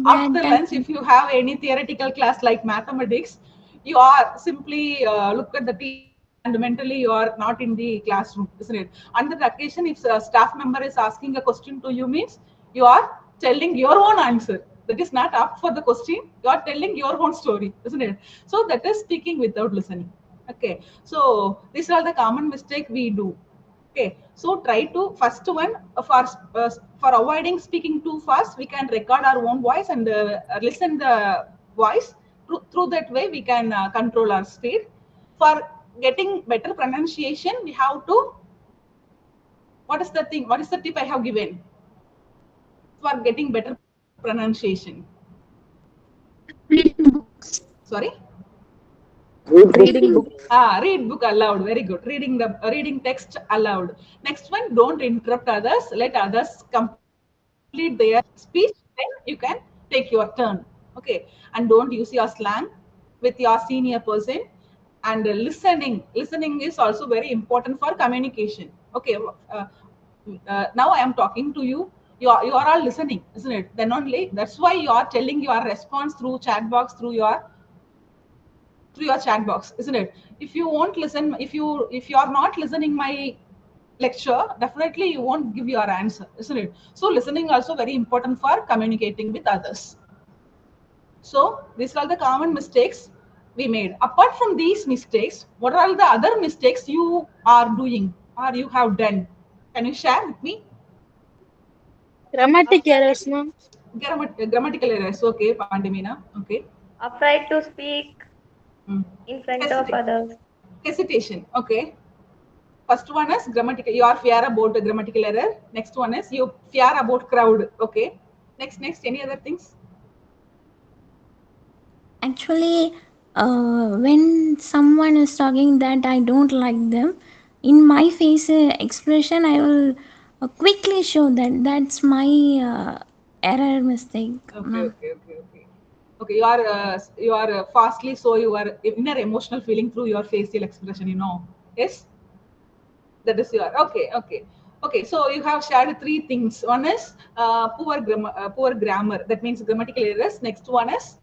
After That lunch, if time, you have any theoretical class like mathematics, you are simply look at the teacher and mentally you are not in the classroom, isn't it? On that occasion, if a staff member is asking a question to you, means you are telling your own answer. That is not up for the question. You are telling your own story, isn't it? So that is speaking without listening. Okay. So these are the common mistake we do. Okay, so try to first one for avoiding speaking too fast, we can record our own voice and listen the voice. Through that way, we can control our speed. For getting better pronunciation, we have to. What is the thing? What is the tip I have given for getting better pronunciation? reading books. Sorry. Reading Reading book. books. Read book aloud. Very good. Reading text aloud. Next one, don't interrupt others. Let others complete their speech. Then you can take your turn. Okay, and don't use your slang with your senior person. And listening is also very important for communication. Okay, now I am talking to you. You are all listening, isn't it? Then only that's why you are telling your response through chat box through your chat box, isn't it? If you won't listen, if you are not listening my lecture, definitely you won't give your answer, isn't it? So listening also very important for communicating with others. So these are the common mistakes we made. Apart from these mistakes, what are the other mistakes you are doing or you have done? Can you share with me? Grammatic errors, ma'am. Grammatical errors. Okay, Pandemina. Okay. Afraid to speak Hmm. in front of Hesitate. others. Hesitation. Okay. First one is grammatical. You are fear about grammatical error. Next one is you fear about crowd. Okay. Next. Any other things? Actually, when someone is talking that I don't like them, in my face expression, I will quickly show that that's my error mistake, Okay. ma'am. Okay. Okay. Okay. Okay. You are fastly so your inner emotional feeling through your facial expression. Yes. That is your okay. Okay. Okay. So you have shared three things. One is poor grammar. That means grammatical errors. Next one is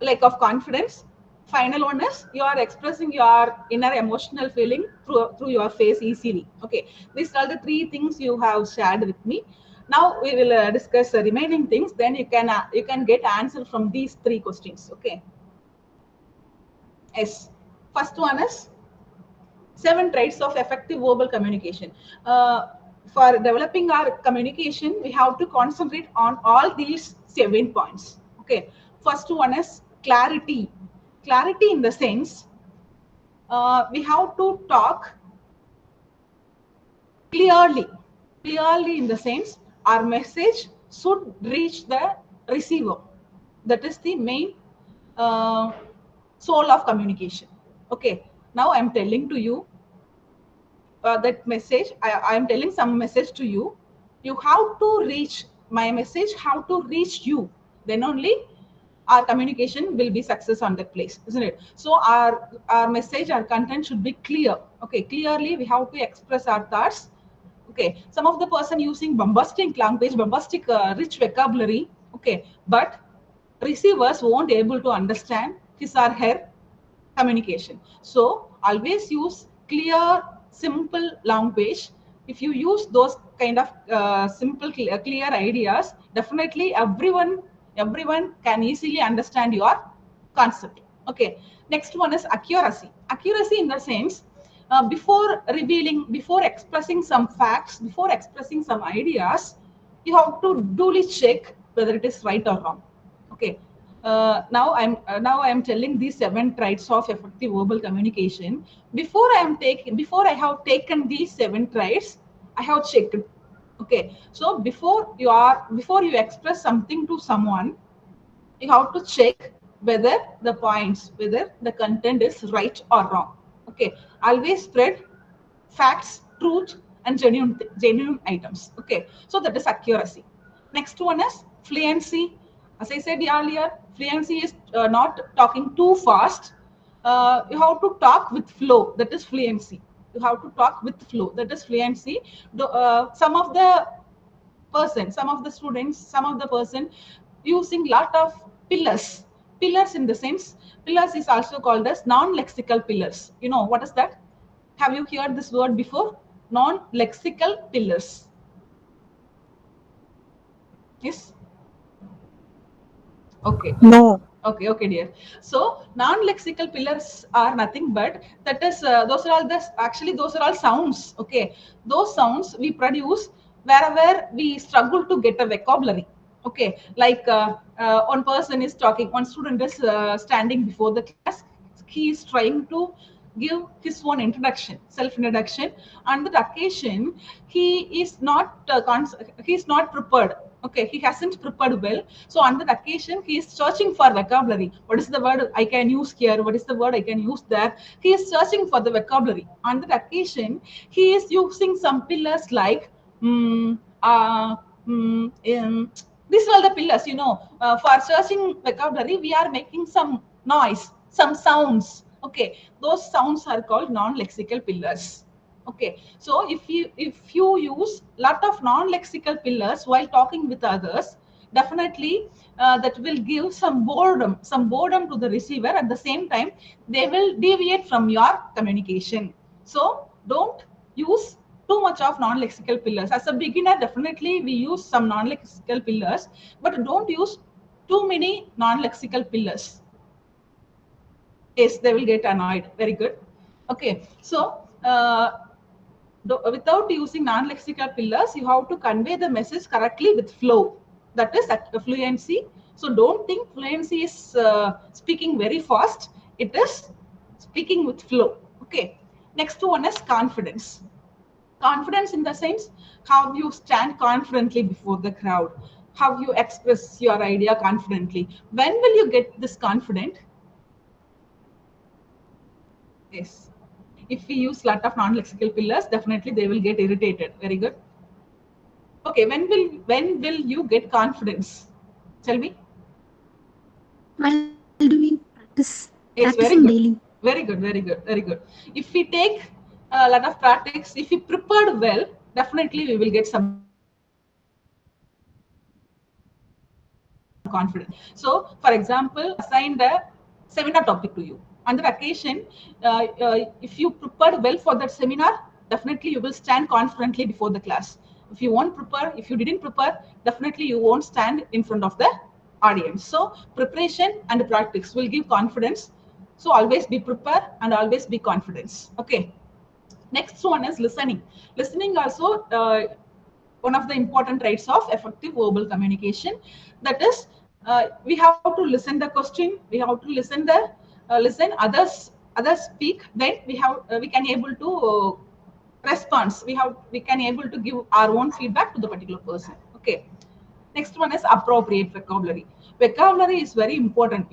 lack of confidence. Final one is you are expressing your inner emotional feeling through your face easily. Okay, these are the three things you have shared with me. Now we will discuss the remaining things, then you can get answer from these three questions. Okay. Yes. First one is seven traits of effective verbal communication. uh, for developing our communication, we have to concentrate on all these 7 points. Okay. First one is clarity in the sense, we have to talk clearly. Clearly in the sense, our message should reach the receiver. That is the main uh, soul of communication. Okay. Now I'm telling to you that message. I am telling some message to you. You have to reach my message, how to reach you. Then only our communication will be success on that place, isn't it? So our message, our content should be clear. Okay, clearly we have to express our thoughts. Okay, some of the person using bombastic language, bombastic rich vocabulary. Okay, but receivers won't able to understand his or her communication. So always use clear, simple language. If you use those kind of simple, clear ideas, definitely everyone can easily understand your concept. Okay. Next one is accuracy. Accuracy in the sense, before expressing some facts, before expressing some ideas, you have to duly check whether it is right or wrong. Okay. Now I'm telling these seven traits of effective verbal communication. Before I have taken these seven traits, I have checked. Okay. So before you express something to someone, you have to check whether the content is right or wrong. Okay, always spread facts, truth, and genuine items. Okay, so that is accuracy. Next one is fluency. As I said earlier, fluency is not talking too fast. You have to talk with flow. That is fluency. You have to talk with flow. That is fluency. Some of the students, some of the person using lot of pillars. Pillars in the sense, pillars is also called as non-lexical pillars. You know what is that? Have you heard this word before? Non-lexical pillars. Yes. Okay, okay. No. Okay, dear. So non-lexical pillars are nothing but that is those are all those are all sounds. Okay, those sounds we produce wherever we struggle to get a vocabulary. Okay, like one person is talking, one student is standing before the class. He is trying to give his own introduction, self-introduction. On that occasion, he is not prepared. Okay, he hasn't prepared well. So on that occasion, he is searching for vocabulary. What is the word I can use here? What is the word I can use there? He is searching for the vocabulary. On that occasion, he is using some pillars like mm, uh, mm, um, these are all the pillars. For searching vocabulary, we are making some noise, some sounds. Okay, those sounds are called non-lexical pillars. Okay, so if you use lot of non-lexical pillars while talking with others, definitely that will give some boredom to the receiver. At the same time, they will deviate from your communication. So don't use too much of non-lexical pillars. As a beginner, definitely we use some non-lexical pillars, but don't use too many non-lexical pillars. Yes, they will get annoyed. Very good. Okay, so without using non-lexical pillars, you have to convey the message correctly with flow. That is fluency. So don't think fluency is speaking very fast. It is speaking with flow. Okay. Next one is confidence. Confidence in the sense how you stand confidently before the crowd, how you express your idea confidently. When will you get this confident? Yes. If we use lot of non-lexical pillars, definitely they will get irritated. Very good. Okay, when will you get confidence? Tell me. While doing Yes, practicing very good. daily. Very good, very good, very good. If we take a lot of practice, if we prepared well, definitely we will get some confidence. So, for example, if you assigned a seminar topic to you, on that occasion, if you prepared well for that seminar, definitely you will stand confidently before the class. If you won't prepare, if you didn't prepare, definitely you won't stand in front of the audience. So preparation and practice will give confidence. So always be prepared and always be confident. Okay. Next one is listening. Listening also one of the important traits of effective verbal communication. That is, we have to listen the question. We have to listen listen others speak. Then we can able to response. We can able to give our own feedback to the particular person. Okay. Next one is appropriate vocabulary. Vocabulary is very important.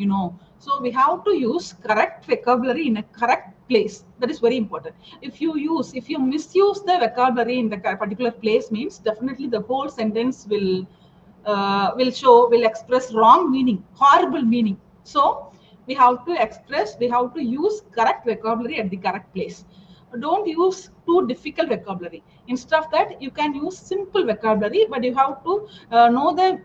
So we have to use correct vocabulary in a correct place. That is very important. If you misuse the vocabulary in the particular place, means definitely the whole sentence will express wrong meaning, horrible meaning. So we have to use correct vocabulary at the correct place. Don't use too difficult vocabulary. Instead of that, you can use simple vocabulary, but you have to know the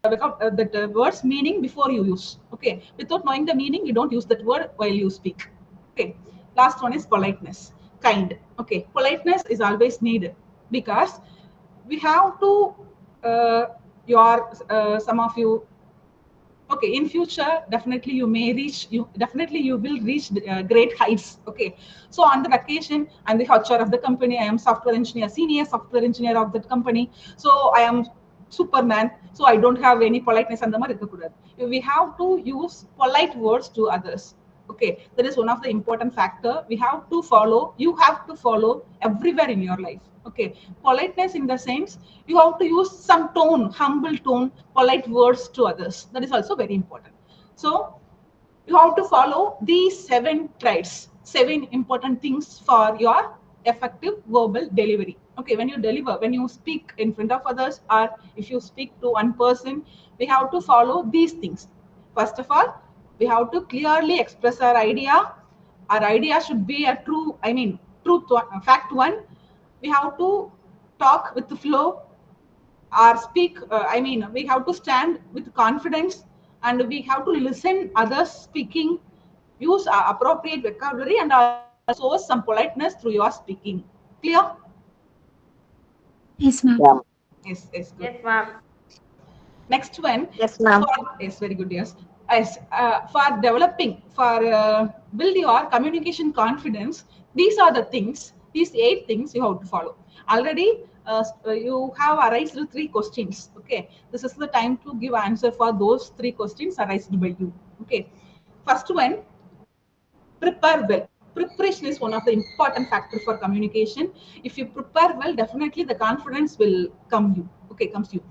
that word's meaning before you use. Okay, without knowing the meaning, you don't use that word while you speak. Okay, last one is politeness, kind. Okay, politeness is always needed because we have to your some of you. Okay, in future, definitely you will reach great heights. Okay, so on that occasion, I'm the HR of the company. I am software engineer, senior software engineer of that company. So I am superman. So I don't have any politeness and the we have to use polite words to others. Okay, that is one of the important factor we have to follow. You have to follow everywhere in your life. Okay, politeness in the sense you have to use some tone, humble tone, polite words to others. That is also very important. So you have to follow these 7 traits. seven important things for your effective verbal delivery. Okay, when you deliver, when you speak in front of others, or if you speak to one person, we have to follow these things. First of all, we have to clearly express our idea. Our idea should be a true, I mean, truth one, fact one. We have to talk with the flow, or speak, I mean, we have to stand with confidence, and we have to listen others speaking, use appropriate vocabulary, and also show some politeness through your speaking. Clear? Yes, ma'am. Yes, good. Yes, ma'am. Next one, Yes, ma'am. for, is very good. Yes, as for developing, for build your communication confidence. These are the things. These eight things you have to follow. Already, you have arised three questions. Okay, this is the time to give answer for those three questions arised by you. Okay, first one, prepare well. Preparation is one of the important factor for communication. If you prepare well, definitely the confidence will come you. Okay, comes to you.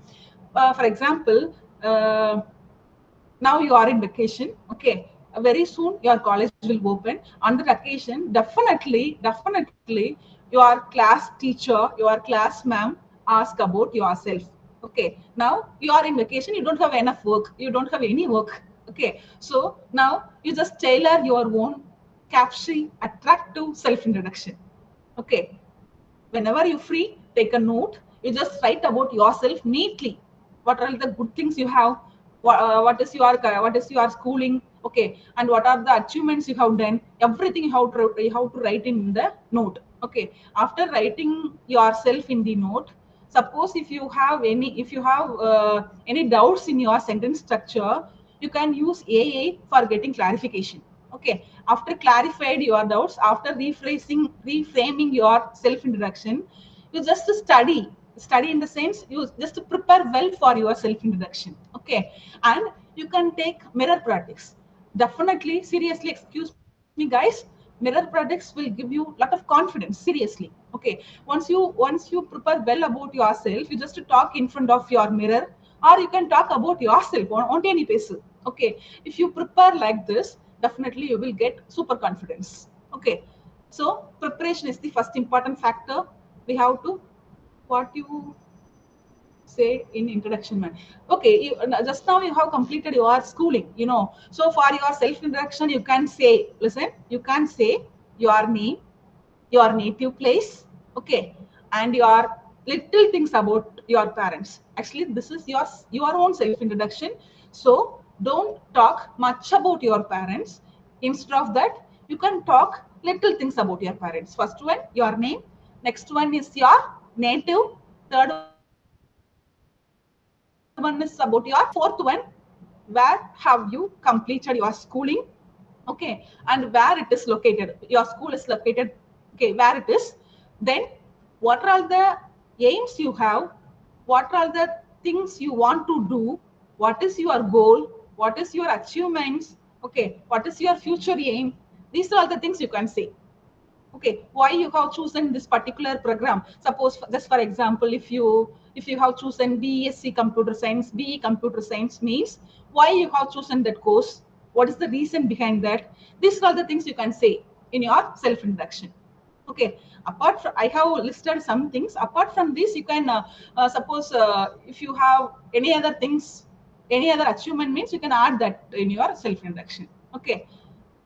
For example, now you are in vacation. Okay, very soon your college will open. On that occasion, definitely your class teacher, your class ma'am ask about yourself. Okay, now you are in vacation, you don't have enough work, you don't have any work. Okay, so now you just tailor your own caption attractive self introduction. Okay, whenever you free, take a note. You just write about yourself neatly. What are the good things you have? What is your schooling? Okay, and what are the achievements you have done? Everything you have to write in the note. Okay, after writing yourself in the note, suppose if you have any doubts in your sentence structure, you can use AI for getting clarification. Okay, after clarified your doubts, after reframing your self introduction, you just study in the sense you just prepare well for your self introduction. Okay, and you can take mirror practice. Definitely, seriously, excuse me guys, mirror practice will give you a lot of confidence. Seriously. Okay, once you prepare well about yourself, you just talk in front of your mirror, or you can talk about yourself on any basis. Okay, if you prepare like this, definitely you will get super confidence. Okay, so preparation is the first important factor. We have to, what you say in introduction, man. Okay, just now you have completed your schooling, so for your self introduction, you can say, listen, you can say your name, your native place. Okay, and your little things about your parents. Actually, this is your own self introduction, so don't talk much about your parents. Instead of that, you can talk little things about your parents. First one, your name. Next one is your native. Third one is about your parents. Fourth one, where have you completed your schooling. Okay, and where it is located, your school is located. Okay, where it is. Then what are all the aims you have, what are the things you want to do, what is your goal, what is your achievements. Okay, what is your future aim. These are all the things you can say. Okay, why you have chosen this particular program. Suppose, just for example, if you have chosen BSc computer science, BE computer science means why you have chosen that course, what is the reason behind that. These are the things you can say in your self introduction. Okay, apart from, I have listed some things. Apart from this, you can suppose, if you have any other things, any other achievement means, you can add that in your self introduction. Okay,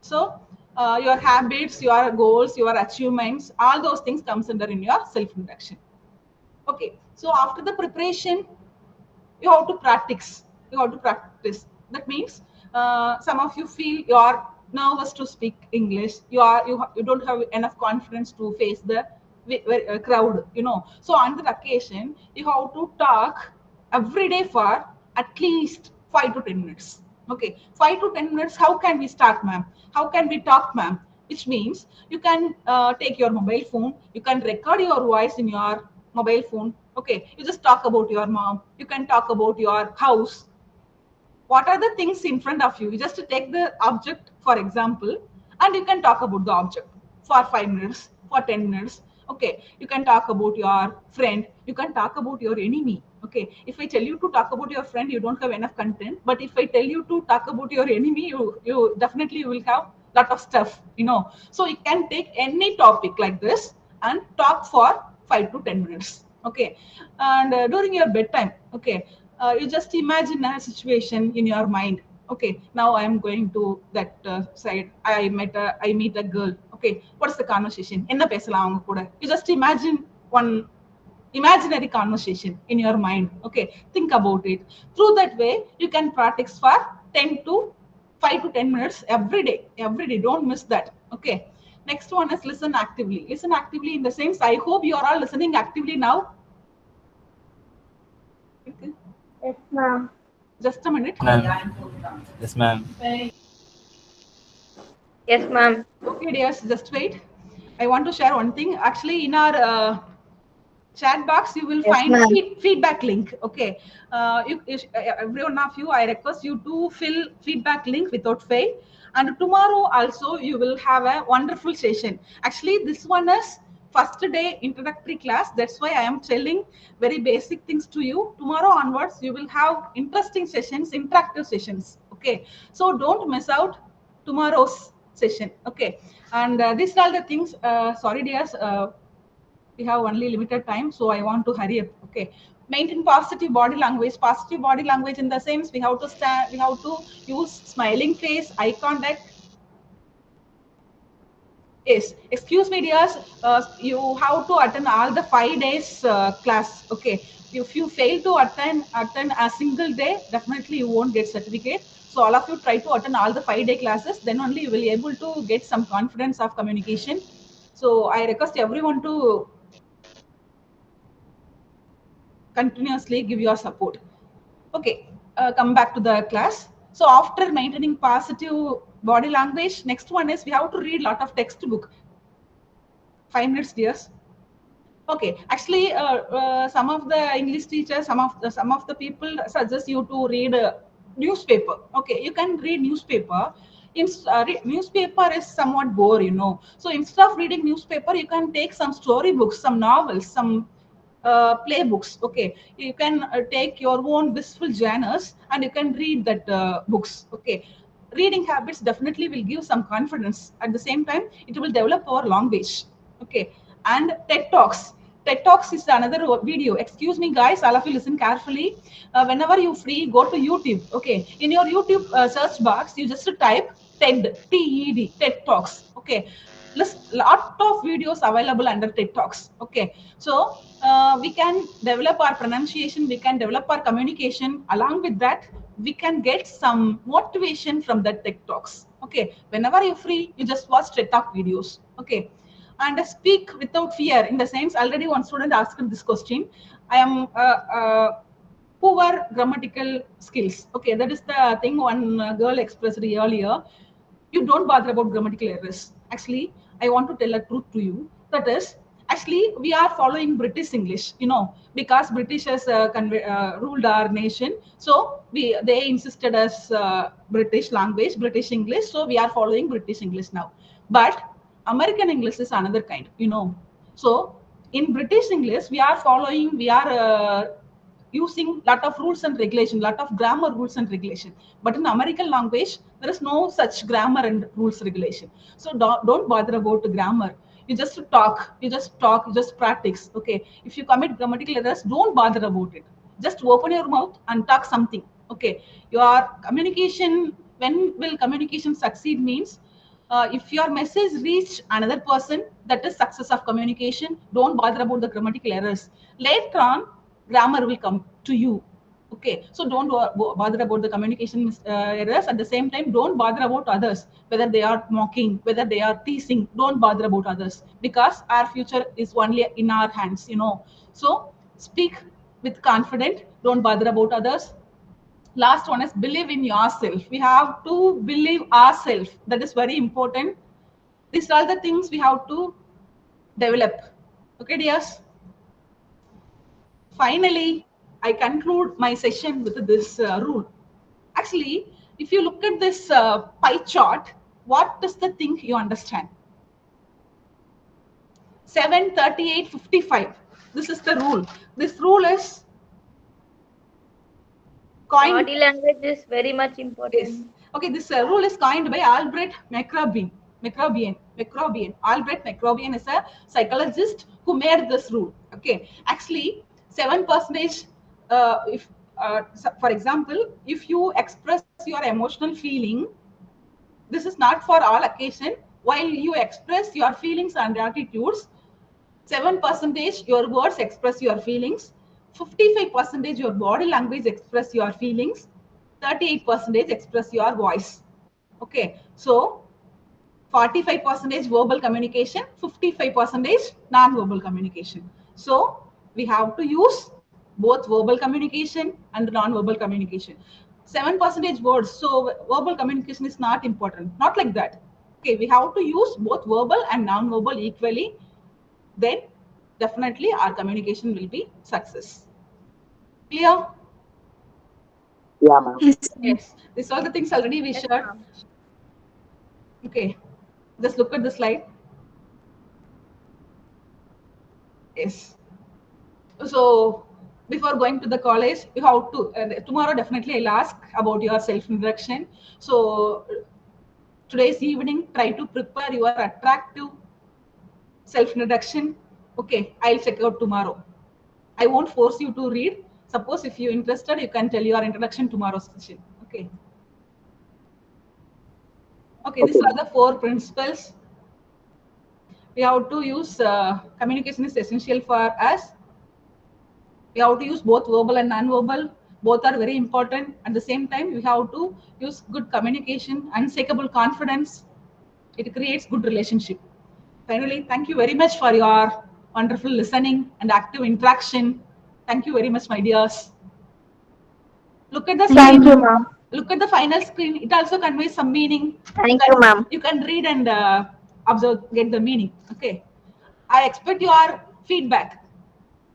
so your habits, your goals, your achievements, all those things comes under in your self introduction. Okay, so after the preparation, you have to practice. You have to practice. That means, some of you feel you are nervous to speak English. You don't have enough confidence to face the crowd. So on that occasion, you have to talk every day for at least 5 to 10 minutes. Okay, 5 to 10 minutes. How can we start, ma'am? How can we talk, ma'am? Which means you can take your mobile phone. You can record your voice in your mobile phone. Okay, you just talk about your mom. You can talk about your house. What are the things in front of you? You just take the object, for example, and you can talk about the object for 5 minutes, for 10 minutes. Okay, you can talk about your friend. You can talk about your enemy. Okay, if I tell you to talk about your friend, you don't have enough content. But if I tell you to talk about your enemy, you definitely will have lot of stuff, so you can take any topic like this and talk for 5 to 10 minutes. Okay. And during your bedtime, okay, you just imagine a situation in your mind. Okay, now I am going to that side. I meet a girl. Okay, what's the conversation? Enna pesalam avanga kuda? You just imagine one imaginary conversation in your mind. Okay, think about it. Through that way, you can practice for 10 to 5 to 10 minutes every day. Every day, don't miss that. Okay. Next one is listen actively. Listen actively in the sense, I hope you are all listening actively now. Okay. Yes, ma'am. Just a minute. Ma'am. Yes, ma'am. Yes, ma'am. Okay, dears, just wait. I want to share one thing. Actually, in our chat box, you will Yes, find ma'am. feedback link. Okay, every one of you, I request you to fill feedback link without fail. And tomorrow also, you will have a wonderful session. Actually, this one is first day introductory class. That's why I am telling very basic things to you. Tomorrow onwards, you will have interesting sessions, interactive sessions. Okay, so don't miss out tomorrow's session. Okay, and these are the things. Sorry, dears. We have only limited time, so I want to hurry up. Okay. Maintain positive body language. Positive body language in the sense, we have to stand, we have to use smiling face, eye contact. Yes, excuse me, dears. You have to attend all the 5 days class. Okay, if you fail to attend a single day, definitely you won't get certificate. So all of you try to attend all the 5 day classes. Then only you will be able to get some confidence of communication. So I request everyone to continuously give your support. Okay, come back to the class. So after maintaining positive body language, next one is we have to read a lot of textbook. 5 minutes, dears. Okay, actually, some of the English teachers, some of the people suggest you to read newspaper. Okay, you can read newspaper. Newspaper is somewhat bore. So instead of reading newspaper, you can take some story books, some novels, some play books. Okay, you can take your own blissful genres and you can read that books. Okay, reading habits definitely will give some confidence. At the same time, it will develop our language. Okay, and TED Talks is another video. Excuse me, guys, all of you listen carefully. Whenever you free, go to YouTube. Okay, in your YouTube search box, you just type TED, TED, TED Talks. Okay, list lot of videos available under TED Talks. Okay, so we can develop our pronunciation, we can develop our communication. Along with that, we can get some motivation from the TED Talks. Okay, whenever you're free, you just watch TED Talk videos. Okay, and speak without fear. In the sense, already one student asked this question. I am poor grammatical skills. Okay, that is the thing one girl expressed earlier. You don't bother about grammatical errors. Actually, I want to tell a truth to you. That is, actually, we are following British English, because British has ruled our nation. So they insisted us British language, British English. So we are following British English now. But American English is another kind. So in British English, we are using lot of rules and regulation, lot of grammar rules and regulation. But in American language, there is no such grammar and rules regulation. So don't bother about the grammar. You just practice. Okay, if you commit grammatical errors, don't bother about it. Just open your mouth and talk something. Okay, your communication, when will communication succeed means, if your message reach another person, that is success of communication. Don't bother about the grammatical errors. Later on, grammar will come to you. Okay, so don't bother about the communication errors. At the same time, don't bother about others, whether they are mocking, whether they are teasing. Don't bother about others, because our future is only in our hands. So speak with confidence. Don't bother about others. Last one is believe in yourself. We have to believe ourselves. That is very important. These are the things we have to develop. Okay, dears. Finally, I conclude my session with this rule. Actually, if you look at this pie chart, what is the thing you understand? 7, 38, 55. This is the rule. This rule is coined. Body language is very much Yes. important. Okay, this rule is coined by Albert Macrobian. Albert Macrobian is a psychologist who made this rule. Okay, actually, 7%. If, for example, if you express your emotional feeling, this is not for all occasion. While you express your feelings and attitudes, 7% your words express your feelings, 55% your body language express your feelings, 38% express your voice. Okay, so 45% verbal communication, 55% non-verbal communication. So we have to use both verbal communication and non-verbal communication. 7% words, so verbal communication is not important. Not like that. Okay, we have to use both verbal and non-verbal equally. Then definitely our communication will be success. Clear? Yeah, ma'am. Yes, ma'am. Yes. These are the things already we Yes, shared. ma'am. Okay. Just look at the slide. Yes. So before going to the college, you have to tomorrow definitely I'll ask about your self introduction. So today's evening, try to prepare your attractive self introduction. Okay, I'll check out tomorrow. I won't force you to read. Suppose if you're interested, you can tell your introduction tomorrow's session. Okay. Okay, these Okay, are ma'am. the four principles. We have to use communication is essential for us. We have to use both verbal and non-verbal. Both are very important. At the same time, we have to use good communication, unshakable confidence. It creates good relationship. Finally, thank you very much for your wonderful listening and active interaction. Thank you very much, my dears. Look at the Thank screen. you, ma'am. Look at the final screen. It also conveys some meaning. Thank you, ma'am. You can read and observe, get the meaning. Okay. I expect your feedback.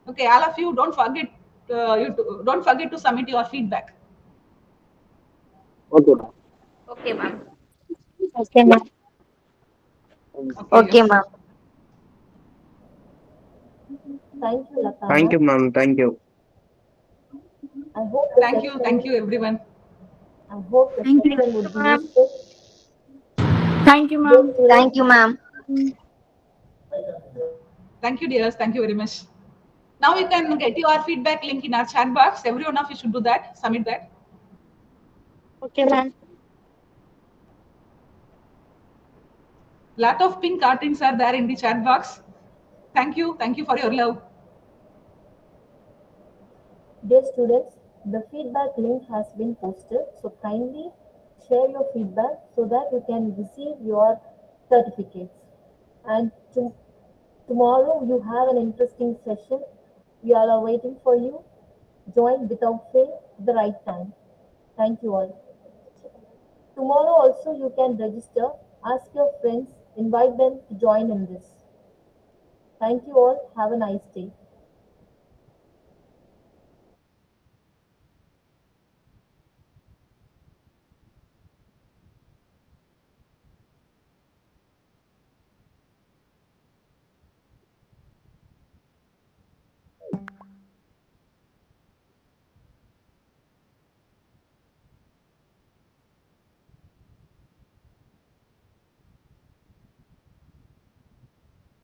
Okay, all of you don't forget. Don't forget to submit your feedback. Okay, ma'am. Okay, ma'am. Okay, ma'am. Okay, Okay, yes. ma'am. Thank you, Lata Thank ma'am. you, ma'am. Thank you. I hope the Thank session you, everyone. I hope the Thank you. session would be Ma'am. useful. Thank you, Dear ma'am. Thank you, students, ma'am. Thank you, dears. Thank you very much. Now you can get your feedback link in our chat box. Every one of you should do that. Submit that. Okay, ma'am. Lot of pink cartoons are there in the chat box. Thank you. Thank you for your love. dear students, the feedback link has been posted, so kindly share your feedback so that you can receive your certificates. And tomorrow you have an interesting session. We all are waiting for you. Join without fail at the right time. Thank you all. Tomorrow also you can register, ask your friends, invite them to join in this. Thank you all. Have a nice day.